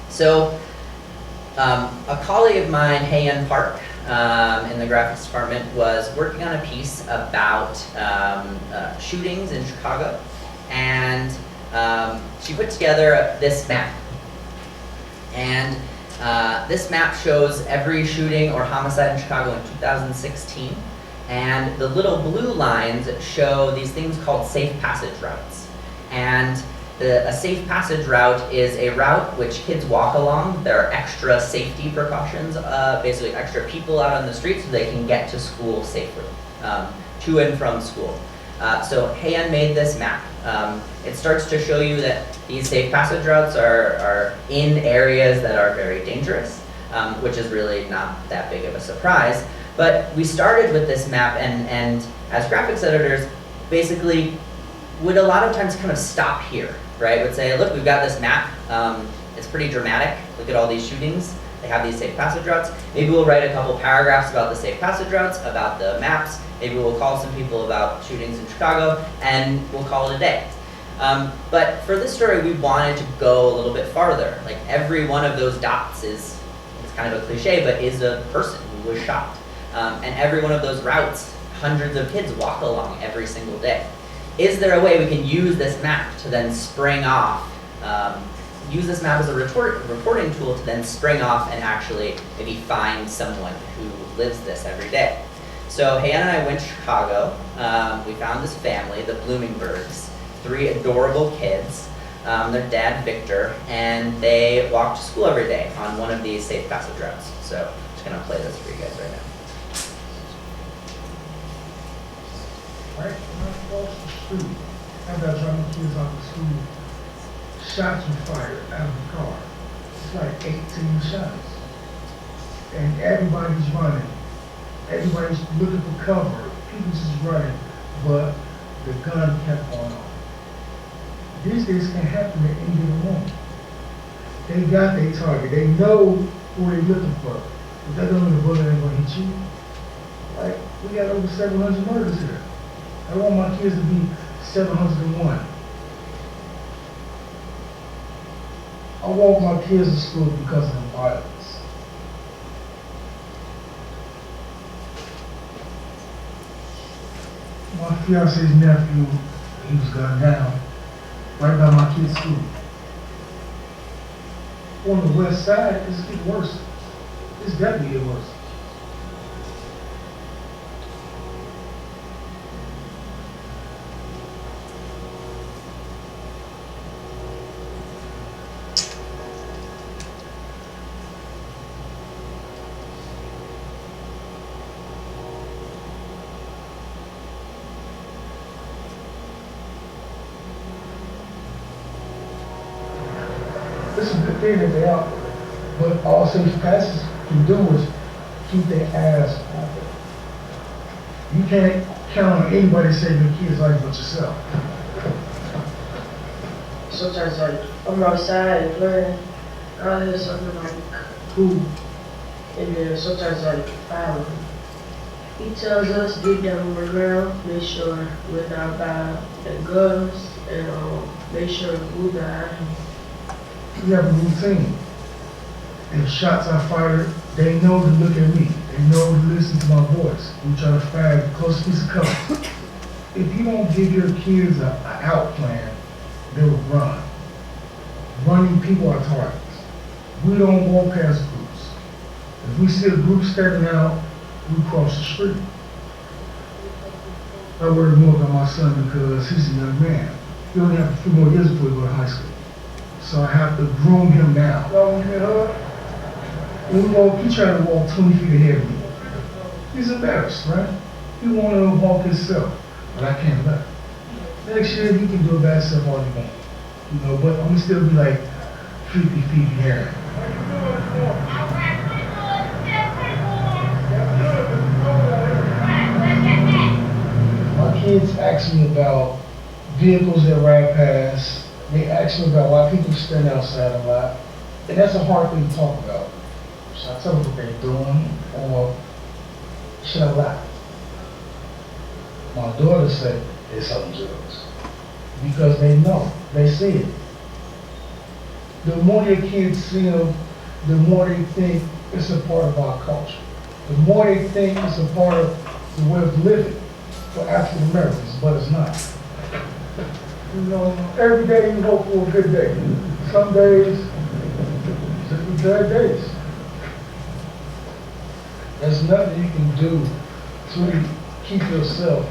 So a colleague of mine, Hayen Park, in the graphics department, was working on a piece about shootings in Chicago, and she put together this map. And this map shows every shooting or homicide in Chicago in 2016, and the little blue lines show these things called safe passage routes. And a safe passage route is a route which kids walk along. There are extra safety precautions, basically extra people out on the street so they can get to school safely, to and from school. So Hayen made this map. It starts to show you that these safe passage routes are in areas that are very dangerous, which is really not that big of a surprise. But we started with this map, and as graphics editors, basically would a lot of times kind of stop here, right? Would say, look, we've got this map. It's pretty dramatic. Look at all these shootings. they have these safe passage routes. Maybe we'll write a couple paragraphs about the safe passage routes, about the maps. Maybe we'll call some people about shootings in Chicago, and we'll call it a day. But for this story, we wanted to go a little bit farther. Like every one of those dots is, it's kind of a cliche, but is a person who was shot. And every one of those routes, hundreds of kids walk along every single day. Is there a way we can use this map to then spring off, use this map as a reporting tool to then spring off and actually maybe find someone who lives this every day? So Hannah and I went to Chicago. We found this family, the Bloomingbergs, 3 adorable kids, their dad Victor, and they walk to school every day on one of these safe passage routes. So I'm just gonna play this for you guys right now. Right when I crossed the street, after I dropped my kids off to school, shots were fired out of the car. It's like 18 shots. And everybody's running. Everybody's looking for cover. People just running, but the gun kept going off. These days can happen at any given moment. They got their target. They know who they're looking for. But that don't mean the bullet ain't gonna hit you. Like, we got over 700 murders here. I want my kids to be 701. I want my kids to school because of the violence. My fiance's nephew, he was gunned down right by my kid's school. On the west side, it's getting worse. It's definitely getting worse. This is a good thing that they are, but all safe passes can do is keep their ass off it. You can't count on anybody saving your kid's life but yourself. Sometimes like I'm outside and playing, I hear something like Who? and then sometimes like he tells us get down on the ground, make sure we're not by the guns, and make sure we got. We have a routine. If shots are fired, they know to look at me. They know to listen to my voice. We try to find a close piece of cover. If you don't give your kids an out plan, they will run. Running people are targets. We don't walk past groups. If we see a group stepping out, we cross the street. I worry more about my son because he's a young man. He only has a few more years before he goes to high school. So I have to groom him now. When we walk, he tried to walk 20 feet ahead of me. He's embarrassed, right? He wanted to walk himself, but I can't let him. Next year, he can do it by himself all he wants. You know, but I'm gonna still be like 50 feet here. My kids ask me about vehicles that ride past. They ask me about why people stand outside a lot. And that's a hard thing to talk about. Should I tell them what they're doing, or should I lie? My daughter said it's selling drugs. Because they know, they see it. The more your kids see them, the more they think it's a part of our culture. The more they think it's a part of the way of living for African Americans, but it's not. You know, every day you hope for a good day. Some days, just be bad days. There's nothing you can do to keep yourself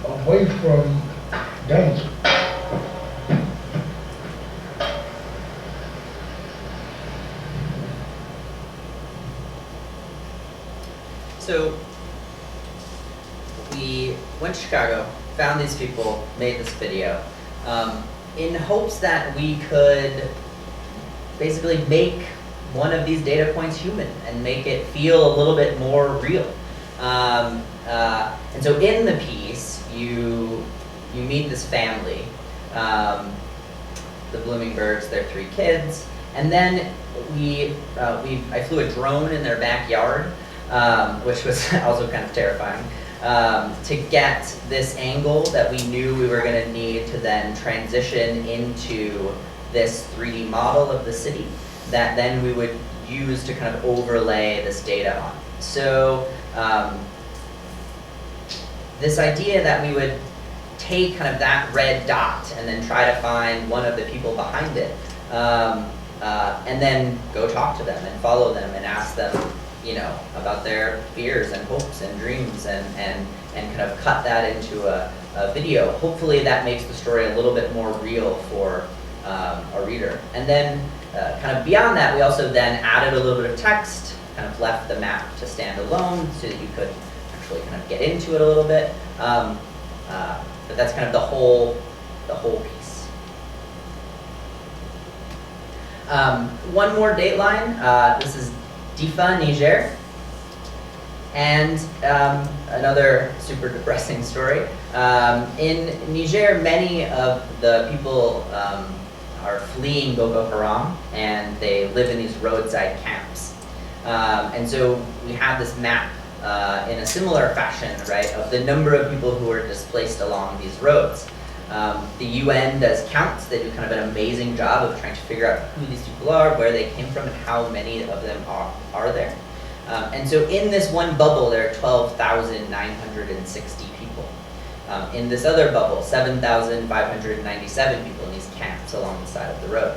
away from danger. So we went to Chicago, found these people, made this video, in hopes that we could basically make one of these data points human and make it feel a little bit more real. And so in the piece, you meet this family, the Bloomingbergs, their 3 kids, and then I flew a drone in their backyard, which was also kind of terrifying, to get this angle that we knew we were going to need to then transition into this 3D model of the city that then we would use to kind of overlay this data on. So this idea that we would take kind of that red dot and then try to find one of the people behind it, and then go talk to them and follow them and ask them, you know, about their fears and hopes and dreams, and kind of cut that into a video. Hopefully that makes the story a little bit more real for a reader. And then kind of beyond that, we also then added a little bit of text, kind of left the map to stand alone so that you could actually kind of get into it a little bit. But that's kind of the whole piece. One more dateline. This is Difa, Niger. And another super depressing story. In Niger, many of the people are fleeing Boko Haram, and they live in these roadside camps. And so we have this map in a similar fashion, right, of the number of people who are displaced along these roads. The UN does counts. They do kind of an amazing job of trying to figure out who these people are, where they came from, and how many of them are there. And so in this one bubble, there are 12,960 people. In this other bubble, 7,597 people in these camps along the side of the road.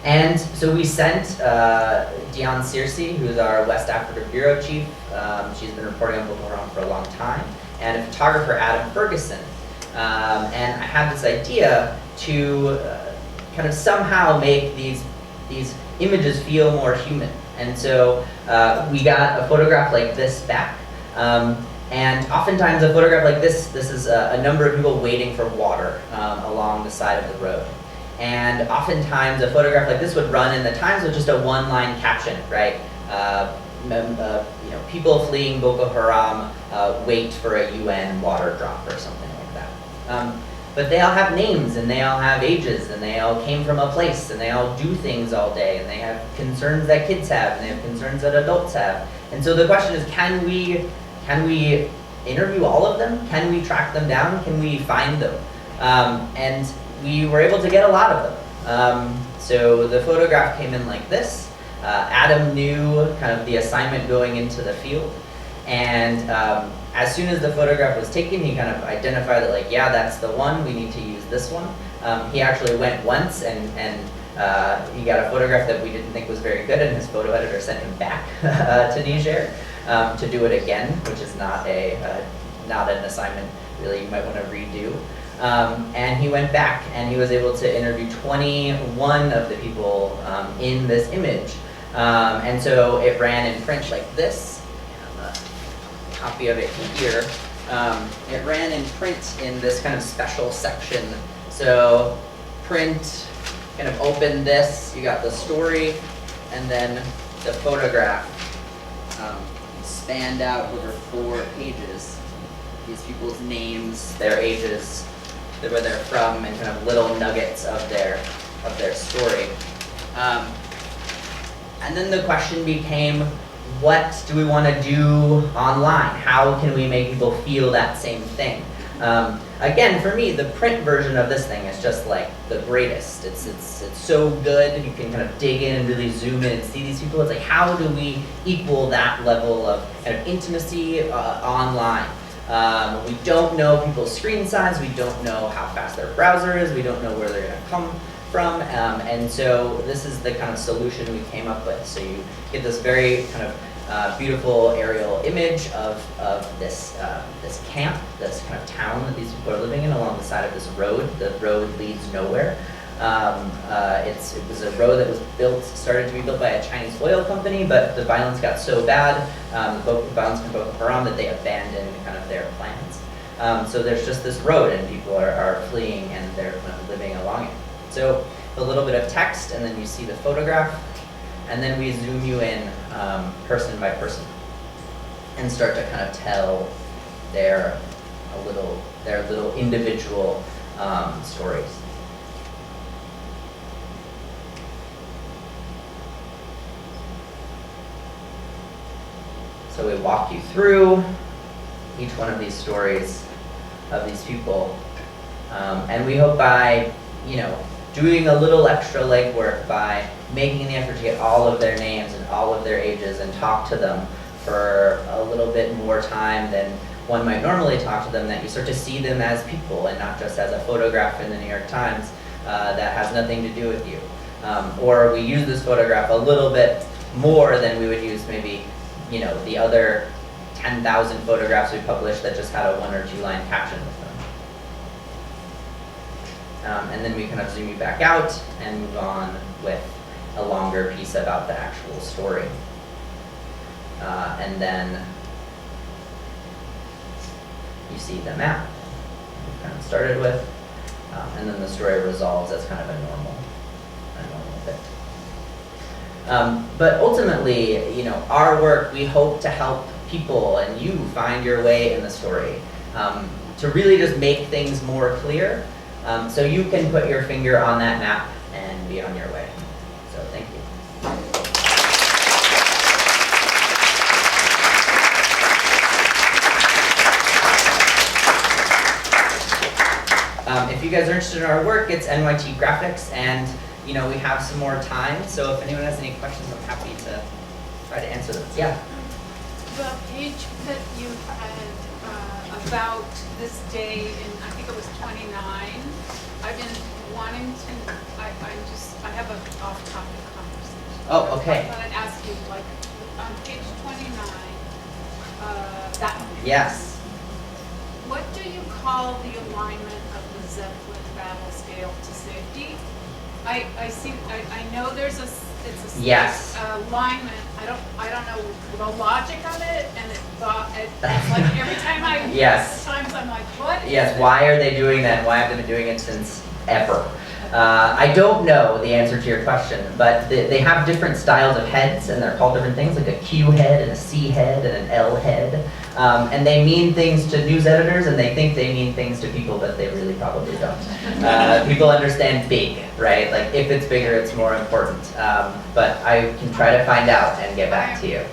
And so we sent Dion Searcy, who's our West Africa Bureau Chief. She's been reporting on Boko Haram for a long time, and a photographer, Adam Ferguson. And I had this idea to kind of somehow make these images feel more human. And so we got a photograph like this back. And oftentimes a photograph like this is a number of people waiting for water along the side of the road. And oftentimes a photograph like this would run in the Times with just a one-line caption, right? People fleeing Boko Haram wait for a UN water drop or something like that. But they all have names, and they all have ages, and they all came from a place, and they all do things all day, and they have concerns that kids have, and they have concerns that adults have. And so the question is, can we interview all of them? Can we track them down? Can we find them? And we were able to get a lot of them. So the photograph came in like this. Adam knew kind of the assignment going into the field, and as soon as the photograph was taken, he kind of identified that, like, yeah, that's the one, we need to use this one. He actually went once and he got a photograph that we didn't think was very good, and his photo editor sent him back to Niger to do it again, which is not an assignment really you might want to redo. And he went back, and he was able to interview 21 of the people in this image. And so it ran in print like this. Copy of it here. It ran in print in this kind of special section. So print, kind of open this, you got the story, and then the photograph spanned out over 4 pages. These people's names, their ages, where they're from, and kind of little nuggets of their story. And then the question became, what do we want to do online? How can we make people feel that same thing? Again, for me, the print version of this thing is just like the greatest. It's so good. You can kind of dig in and really zoom in and see these people. It's like, how do we equal that level of kind of intimacy online? We don't know people's screen size. We don't know how fast their browser is. We don't know where they're going to come from. And so this is the kind of solution we came up with. So you get this very kind of beautiful aerial image of this camp, this kind of town that these people are living in along the side of this road. The road leads nowhere. It was a road that was started to be built by a Chinese oil company, but the violence got so bad, the violence from Boko Haram, that they abandoned kind of their plans. So there's just this road, and people are fleeing, and they're kind of living along it. So a little bit of text, and then you see the photograph, and then we zoom you in person by person and start to kind of tell their little individual stories. So we walk you through each one of these stories of these people. And we hope by, doing a little extra legwork, by making the effort to get all of their names and all of their ages and talk to them for a little bit more time than one might normally talk to them, that you start to see them as people and not just as a photograph in the New York Times that has nothing to do with you. Or we use this photograph a little bit more than we would use maybe, the other 10,000 photographs we published that just had a 1 or 2 line caption with them. And then we kind of zoom you back out and move on with a longer piece about the actual story. And then you see the map we kind of started with, and then the story resolves as kind of a normal bit. But ultimately, our work, we hope to help people and you find your way in the story, to really just make things more clear, so you can put your finger on that map and be on your way. So thank you. If you guys are interested in our work, it's NYT Graphics, and we have some more time, so if anyone has any questions, I'm happy to try to answer them. Yeah? The page that you had about this day in, I think it was 29, I've been wanting to, I have an off-topic conversation. Oh, okay. I thought I'd ask you, like, on page 29, that one. Yes. What do you call the alignment of the Zeppelin battle scale to safety? I see. I know there's it's a yes. alignment. I don't know the logic of it, and it's like every time yes. Sometimes I'm like, what? Yes. Why are they doing that? Why have they been doing it since ever? I don't know the answer to your question, but they have different styles of heads, and they're called different things, like a Q head and a C head and an L head. And they mean things to news editors, and they think they mean things to people, but they really probably don't. People understand big, right? Like, if it's bigger, it's more important. But I can try to find out and get back to you.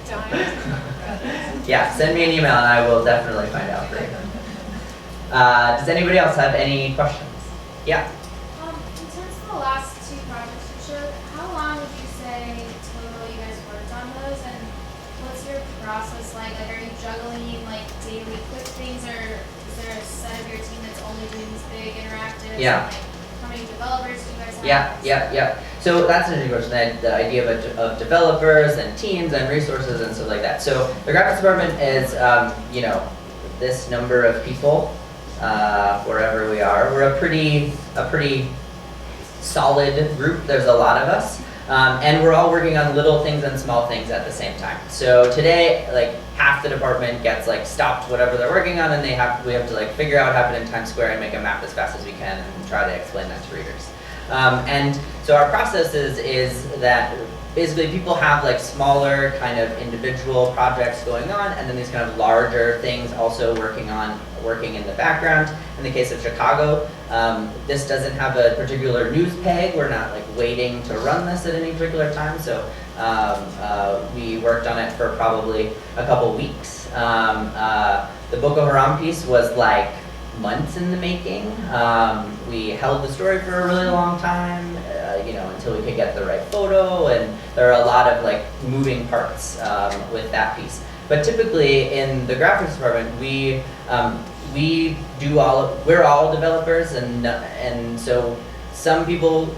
Yeah, send me an email, and I will definitely find out for you. Does anybody else have any questions? Yeah? In terms of the last 2 projects you showed, how long would you say total you guys worked on those, and what's your process like? Like, are you juggling like daily quick things, or is there a set of your team that's only doing these big interactives? Yeah. And, like, how many developers do you guys have? Yeah. So that's an interesting question, the idea of developers and teams and resources and stuff like that. So the graphics department is, this number of people, wherever we are. We're a pretty solid group. There's a lot of us. And we're all working on little things and small things at the same time. So today, like, half the department gets stopped whatever they're working on, and we have to figure out how to in Times Square and make a map as fast as we can and try to explain that to readers. And so our process is that basically people have smaller kind of individual projects going on, and then these kind of larger things also working in the background. In the case of Chicago, this doesn't have a particular news peg. We're not waiting to run this at any particular time. So we worked on it for probably a couple weeks. The Boko Haram piece was months in the making. We held the story for a really long time, until we could get the right photo, and there are a lot of moving parts with that piece. But typically in the graphics department, we're all developers, and so some people,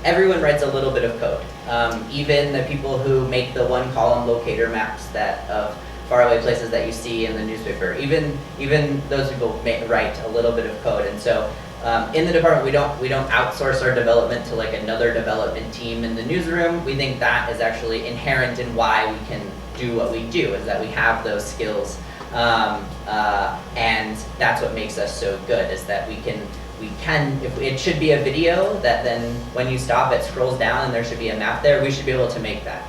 everyone writes a little bit of code. Even the people who make the 1-column locator maps of faraway places that you see in the newspaper. Even those people write a little bit of code, and so in the department we don't outsource our development to another development team in the newsroom. We think that is actually inherent in why we can do what we do, is that we have those skills, and that's what makes us so good. Is that we can. If it should be a video that then when you stop it scrolls down and there should be a map there, we should be able to make that,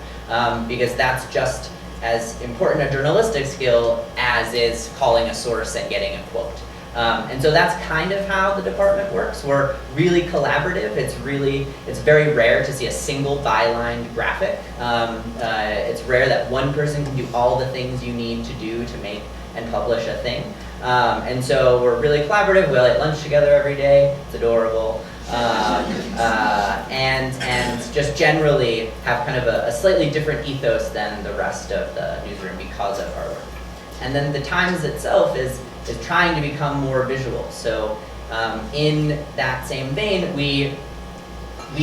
because that's just as important a journalistic skill as is calling a source and getting a quote. And so that's kind of how the department works. We're really collaborative. It's very rare to see a single bylined graphic. It's rare that one person can do all the things you need to do to make and publish a thing. And so we're really collaborative. We all eat lunch together every day. It's adorable. And just generally have kind of a slightly different ethos than the rest of the newsroom because of our work. And then the Times itself is trying to become more visual. So in that same vein, we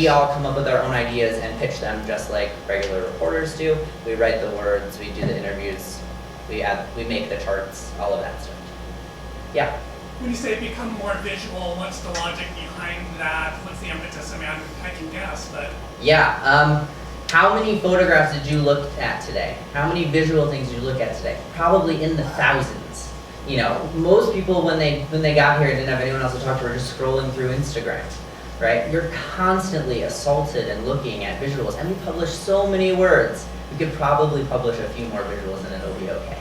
all come up with our own ideas and pitch them just like regular reporters do. We write the words, we do the interviews, we make the charts, all of that stuff. Yeah? When you say become more visual, what's the logic behind that? What's the impetus? I mean, I can guess, but... Yeah, how many photographs did you look at today? How many visual things did you look at today? Probably in the thousands. You know, most people when they got here didn't have anyone else to talk to, were just scrolling through Instagram, right? You're constantly assaulted and looking at visuals, and we publish so many words. We could probably publish a few more visuals and it'll be okay.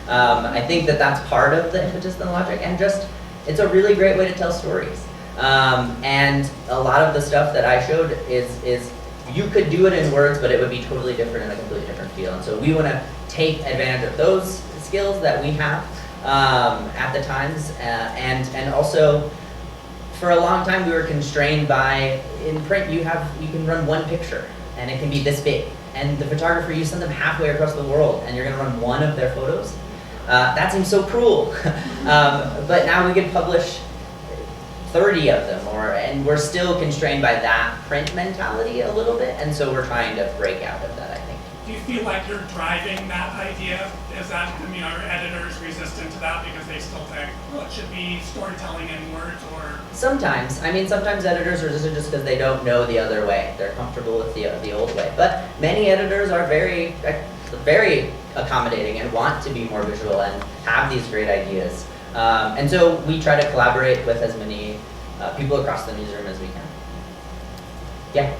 I think that's part of the impetus and the logic, and just, it's a really great way to tell stories. And a lot of the stuff that I showed is you could do it in words, but it would be totally different in a completely different feel. And so we want to take advantage of those skills that we have at the Times, and also for a long time we were constrained by, in print you can run one picture and it can be this big, and the photographer, you send them halfway across the world and you're going to run one of their photos. That seems so cruel. But now we can publish 30 of them, and we're still constrained by that print mentality a little bit, and so we're trying to break out of that, I think. Do you feel like you're driving that idea? Is that, I mean, are editors resistant to that because they still think, well, it should be storytelling in words, or? Sometimes. I mean, sometimes editors are resistant just because they don't know the other way. They're comfortable with the old way. But many editors are very accommodating and want to be more visual and have these great ideas. And so we try to collaborate with as many people across the newsroom as we can. Yeah?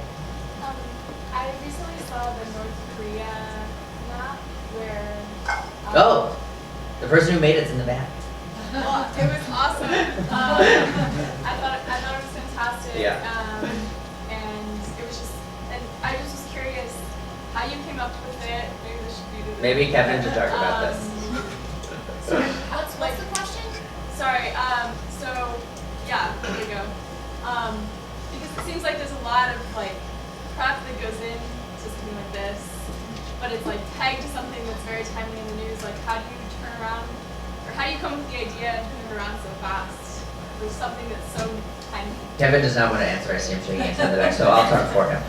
I recently saw the North Korea map where... Oh! The person who made it's in the back. Well, it was awesome. I thought it was fantastic. Yeah. And it was just... And I was just curious how you came up with it. Maybe this should be... Maybe Kevin should talk about this. What's the question? Sorry, so, yeah, there we go. Because it seems like there's a lot of, like, prep that goes into something like this, but it's, like, tagged to something that's very timely in the news. Like, how do you turn around, or how do you come up with the idea and turn it around so fast for something that's so timely? Kevin does not want to answer. I see him shaking his head in the back, so I'll talk for him.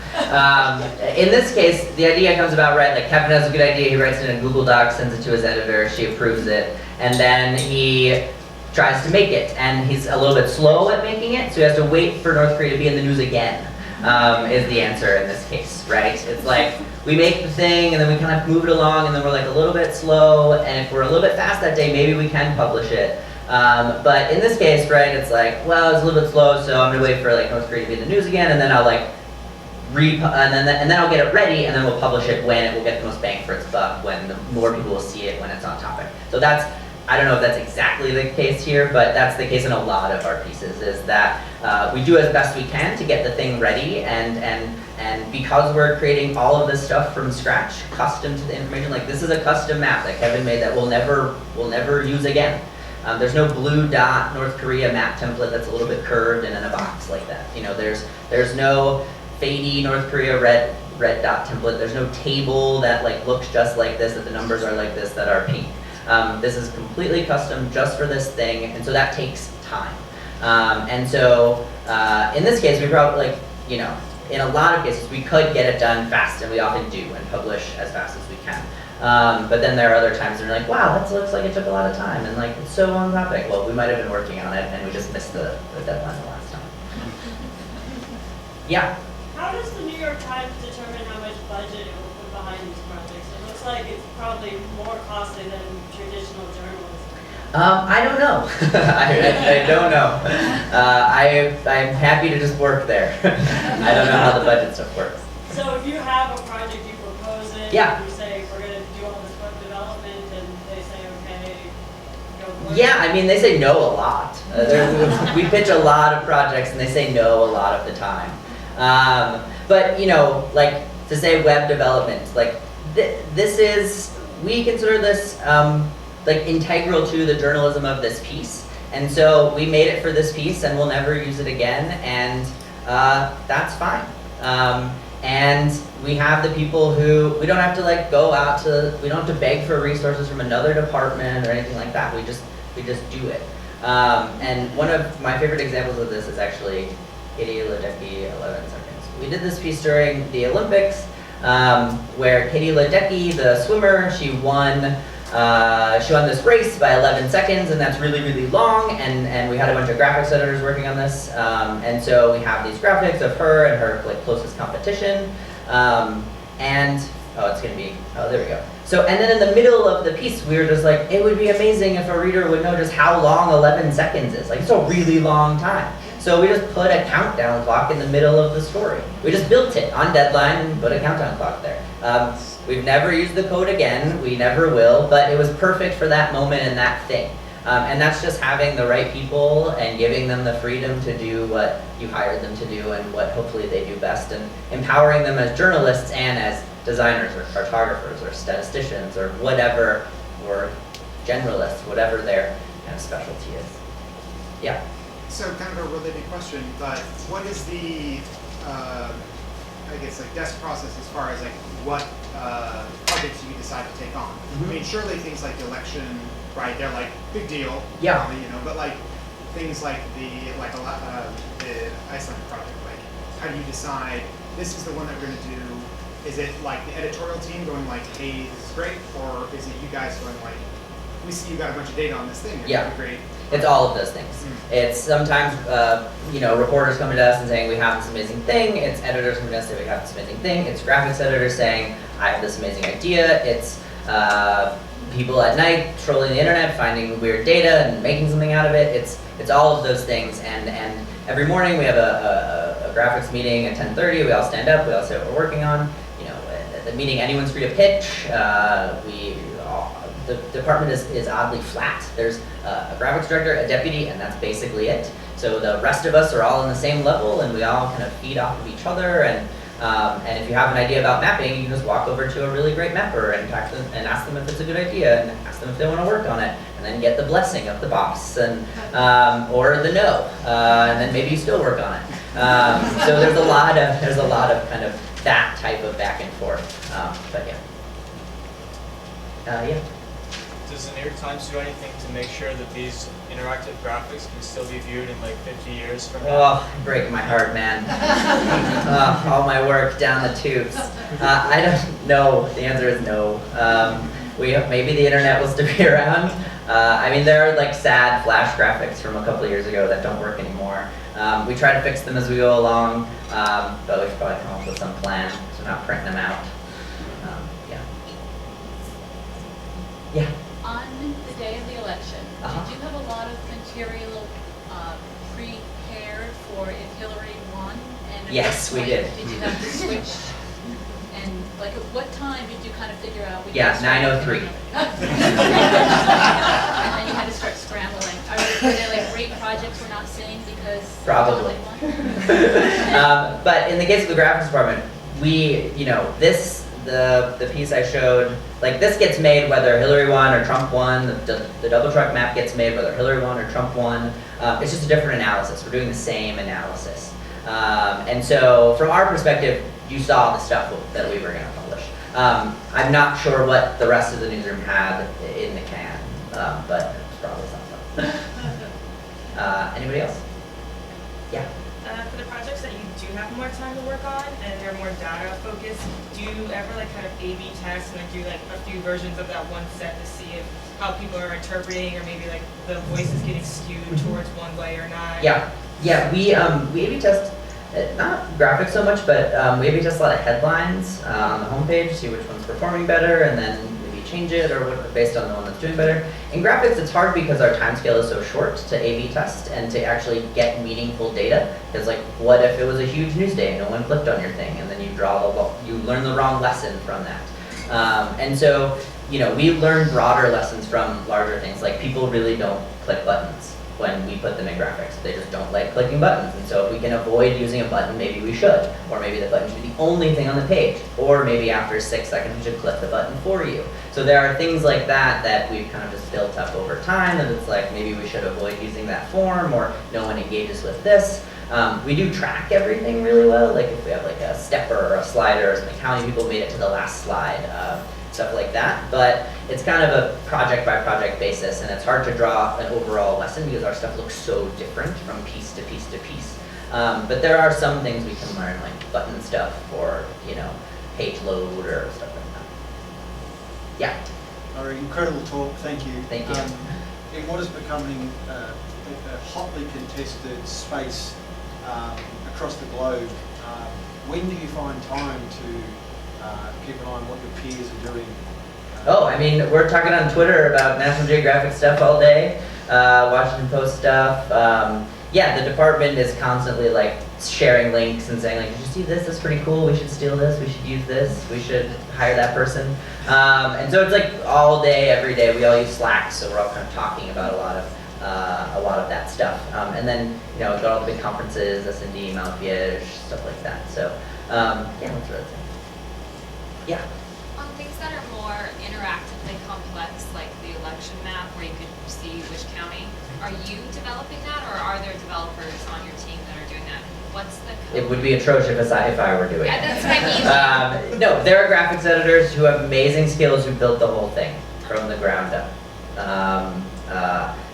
In this case, the idea comes about, right, like Kevin has a good idea, he writes it in a Google Doc, sends it to his editor, she approves it, and then he tries to make it, and he's a little bit slow at making it, so he has to wait for North Korea to be in the news again, is the answer in this case, right? It's like, we make the thing, and then we kind of move it along, and then we're like a little bit slow, and if we're a little bit fast that day, maybe we can publish it. But in this case, right, it's like, well, it's a little bit slow, so I'm gonna wait for like North Korea to be in the news again, and then I'll like, and then I'll get it ready, and then we'll publish it when it will get the most bang for its buck, when more people will see it when it's on topic. So that's, I don't know if that's exactly the case here, but that's the case in a lot of our pieces, is that we do as best we can to get the thing ready, and because we're creating all of this stuff from scratch, custom to the information, like this is a custom map that Kevin made that we'll never use again. There's no blue dot North Korea map template that's a little bit curved and in a box like that. You know, there's no fadey North Korea red dot template. There's no table that like looks just like this, that the numbers are like this, that are pink. This is completely custom just for this thing, and so that takes time. And so in this case, we probably, like, you know, in a lot of cases, we could get it done fast, and we often do, and publish as fast as we can. But then there are other times where you're like, wow, that looks like it took a lot of time, and like, it's so on topic. Well, we might have been working on it, and we just missed the deadline the last time. Yeah? How does the New York Times determine how much budget it will put behind these projects? It looks like it's probably more costly than traditional journalism. I don't know. I don't know. I'm happy to just work there. I don't know how the budget stuff works. So if you have a project, you propose it, Yeah. you say, we're going to do all this web development, and they say, okay, go for it. Yeah, I mean, they say no a lot. We pitch a lot of projects and they say no a lot of the time. But you know, like to say web development, like we consider this like integral to the journalism of this piece. And so we made it for this piece and we'll never use it again, and that's fine. And we have the people who, we don't have to like go out to, we don't have to beg for resources from another department or anything like that. We just do it. And one of my favorite examples of this is actually Katie Ledecky, 11 seconds. We did this piece during the Olympics, where Katie Ledecky, the swimmer, she won this race by 11 seconds, and that's really, really long, and we had a bunch of graphics editors working on this, and so we have these graphics of her and her like closest competition, and there we go. So, and then in the middle of the piece, we were just like, it would be amazing if a reader would know just how long 11 seconds is. Like, it's a really long time. So we just put a countdown clock in the middle of the story. We just built it on deadline and put a countdown clock there. We've never used the code again, we never will, but it was perfect for that moment and that thing. And that's just having the right people and giving them the freedom to do what you hired them to do and what hopefully they do best, and empowering them as journalists and as designers or cartographers or statisticians or whatever, or generalists, whatever their kind of specialty is. Yeah? So kind of a related question, but what is the, I guess, like desk process as far as like what projects you decide to take on? I mean, surely things like the election, right? They're like big deal, yeah. Probably, you know. But like things like the Iceland project, like how do you decide this is the one that we're going to do? Is it like the editorial team going like, hey, this is great, or is it you guys going like, we see you got a bunch of data on this thing, yeah, great. It's all of those things. It's sometimes, you know, reporters coming to us and saying we have this amazing thing. It's editors coming to us and saying we have this amazing thing. It's graphics editors saying I have this amazing idea. It's people at night trolling the internet, finding weird data and making something out of it. It's all of those things. And every morning we have a graphics meeting at 10:30. We all stand up. We all say what we're working on. You know, at the meeting, anyone's free to pitch. The department is oddly flat. There's a graphics director, a deputy, and that's basically it. So the rest of us are all on the same level, and we all kind of feed off of each other. And if you have an idea about mapping, you can just walk over to a really great mapper and ask them if it's a good idea, and ask them if they want to work on it, and then get the blessing of the boss, and or the no, and then maybe you still work on it. So there's a lot of kind of that type of back and forth. But yeah. Yeah. Does the New York Times do anything to make sure that these interactive graphics can still be viewed in like 50 years from now? Oh, breaking my heart, man. All my work down the tubes. I don't know. The answer is no. Maybe the internet will still be around. I mean, there are like sad flash graphics from a couple of years ago that don't work anymore. We try to fix them as we go along, but we should probably come up with some plan so we're not printing them out. Yeah. Yeah. On the day of the election, did you have a lot of material prepared for if Hillary won? And at yes, what we point did. Did you have to switch? And like at what time did you kind of figure out? 9:03. And then you had to start scrambling. Were there like great projects we're not seeing because probably won? But in the case of the graphics department, the piece I showed, like this gets made whether Hillary won or Trump won. The double truck map gets made whether Hillary won or Trump won. It's just a different analysis. We're doing the same analysis. And so from our perspective, you saw the stuff that we were going to publish. I'm not sure what the rest of the newsroom had in the can, but it's probably something. Anybody else? Yeah. For the projects that you do have more time to work on and they're more data focused, do you ever like kind of A/B test and like do like a few versions of that one set to see if how people are interpreting, or maybe like the voice is getting skewed towards one way or not? Yeah, we A/B test not graphics so much, but we A/B test a lot of headlines on the homepage, see which one's performing better, and then maybe change it or based on the one that's doing better. In graphics, it's hard because our time scale is so short to A/B test and to actually get meaningful data. Because like, what if it was a huge news day and no one clicked on your thing, and then you learn the wrong lesson from that. And so, we learn broader lessons from larger things. Like people really don't click buttons. when we put them in graphics. They just don't like clicking buttons. And so if we can avoid using a button, maybe we should. Or maybe the button should be the only thing on the page. Or maybe after 6 seconds, we should click the button for you. So there are things like that that we've kind of just built up over time, and it's like maybe we should avoid using that form, or no one engages with this. We do track everything really well, like if we have like a stepper or a slider, like how many people made it to the last slide, stuff like that. But it's kind of a project by project basis, and it's hard to draw an overall lesson because our stuff looks so different from piece to piece to piece. But there are some things we can learn, like button stuff or, you know, page load or stuff like that. Yeah. Incredible talk, thank you. Thank you. In what is becoming a hotly contested space across the globe, when do you find time to keep an eye on what your peers are doing? Oh, I mean, we're talking on Twitter about National Geographic stuff all day, Washington Post stuff. Yeah, the department is constantly like sharing links and saying like, did you see this? That's pretty cool. We should steal this. We should use this. We should hire that person. And so it's like all day, every day. We all use Slack, so we're all kind of talking about a lot of that stuff. And then, you know, got all the big conferences, S&D, Malfiege, stuff like that. So yeah, that's what I'd say. Yeah. On things that are more interactively complex, like the election map, where you could see which county, are you developing that, or are there developers on your team that are doing that? What's the code? It would be atrocious if I were doing it. Yeah, that's what I mean. No, there are graphics editors who have amazing skills who built the whole thing from the ground up.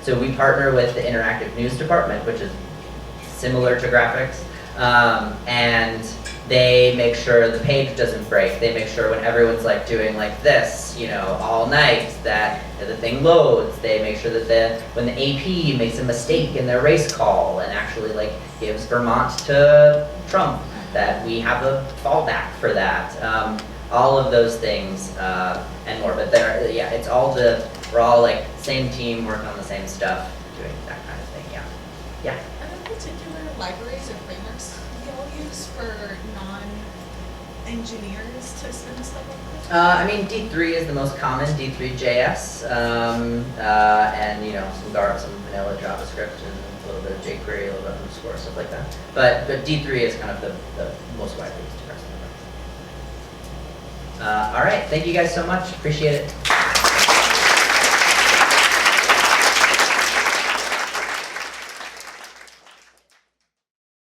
So we partner with the interactive news department, which is similar to graphics, and they make sure the page doesn't break. They make sure when everyone's like doing like this, you know, all night, that the thing loads. They make sure that when the AP makes a mistake in their race call and actually like gives Vermont to Trump, that we have a fallback for that. All of those things and more. But there, yeah, it's all we're all like same team working on the same stuff, doing that kind of thing. Yeah. Yeah. Are there particular libraries or frameworks you all use for non-engineers to spin stuff like that? I mean, D3 is the most common, D3.js, and you know, some vanilla JavaScript and a little bit of jQuery, a little bit of underscore, stuff like that. But D3 is kind of the most widely used. All right, thank you guys so much. Appreciate it.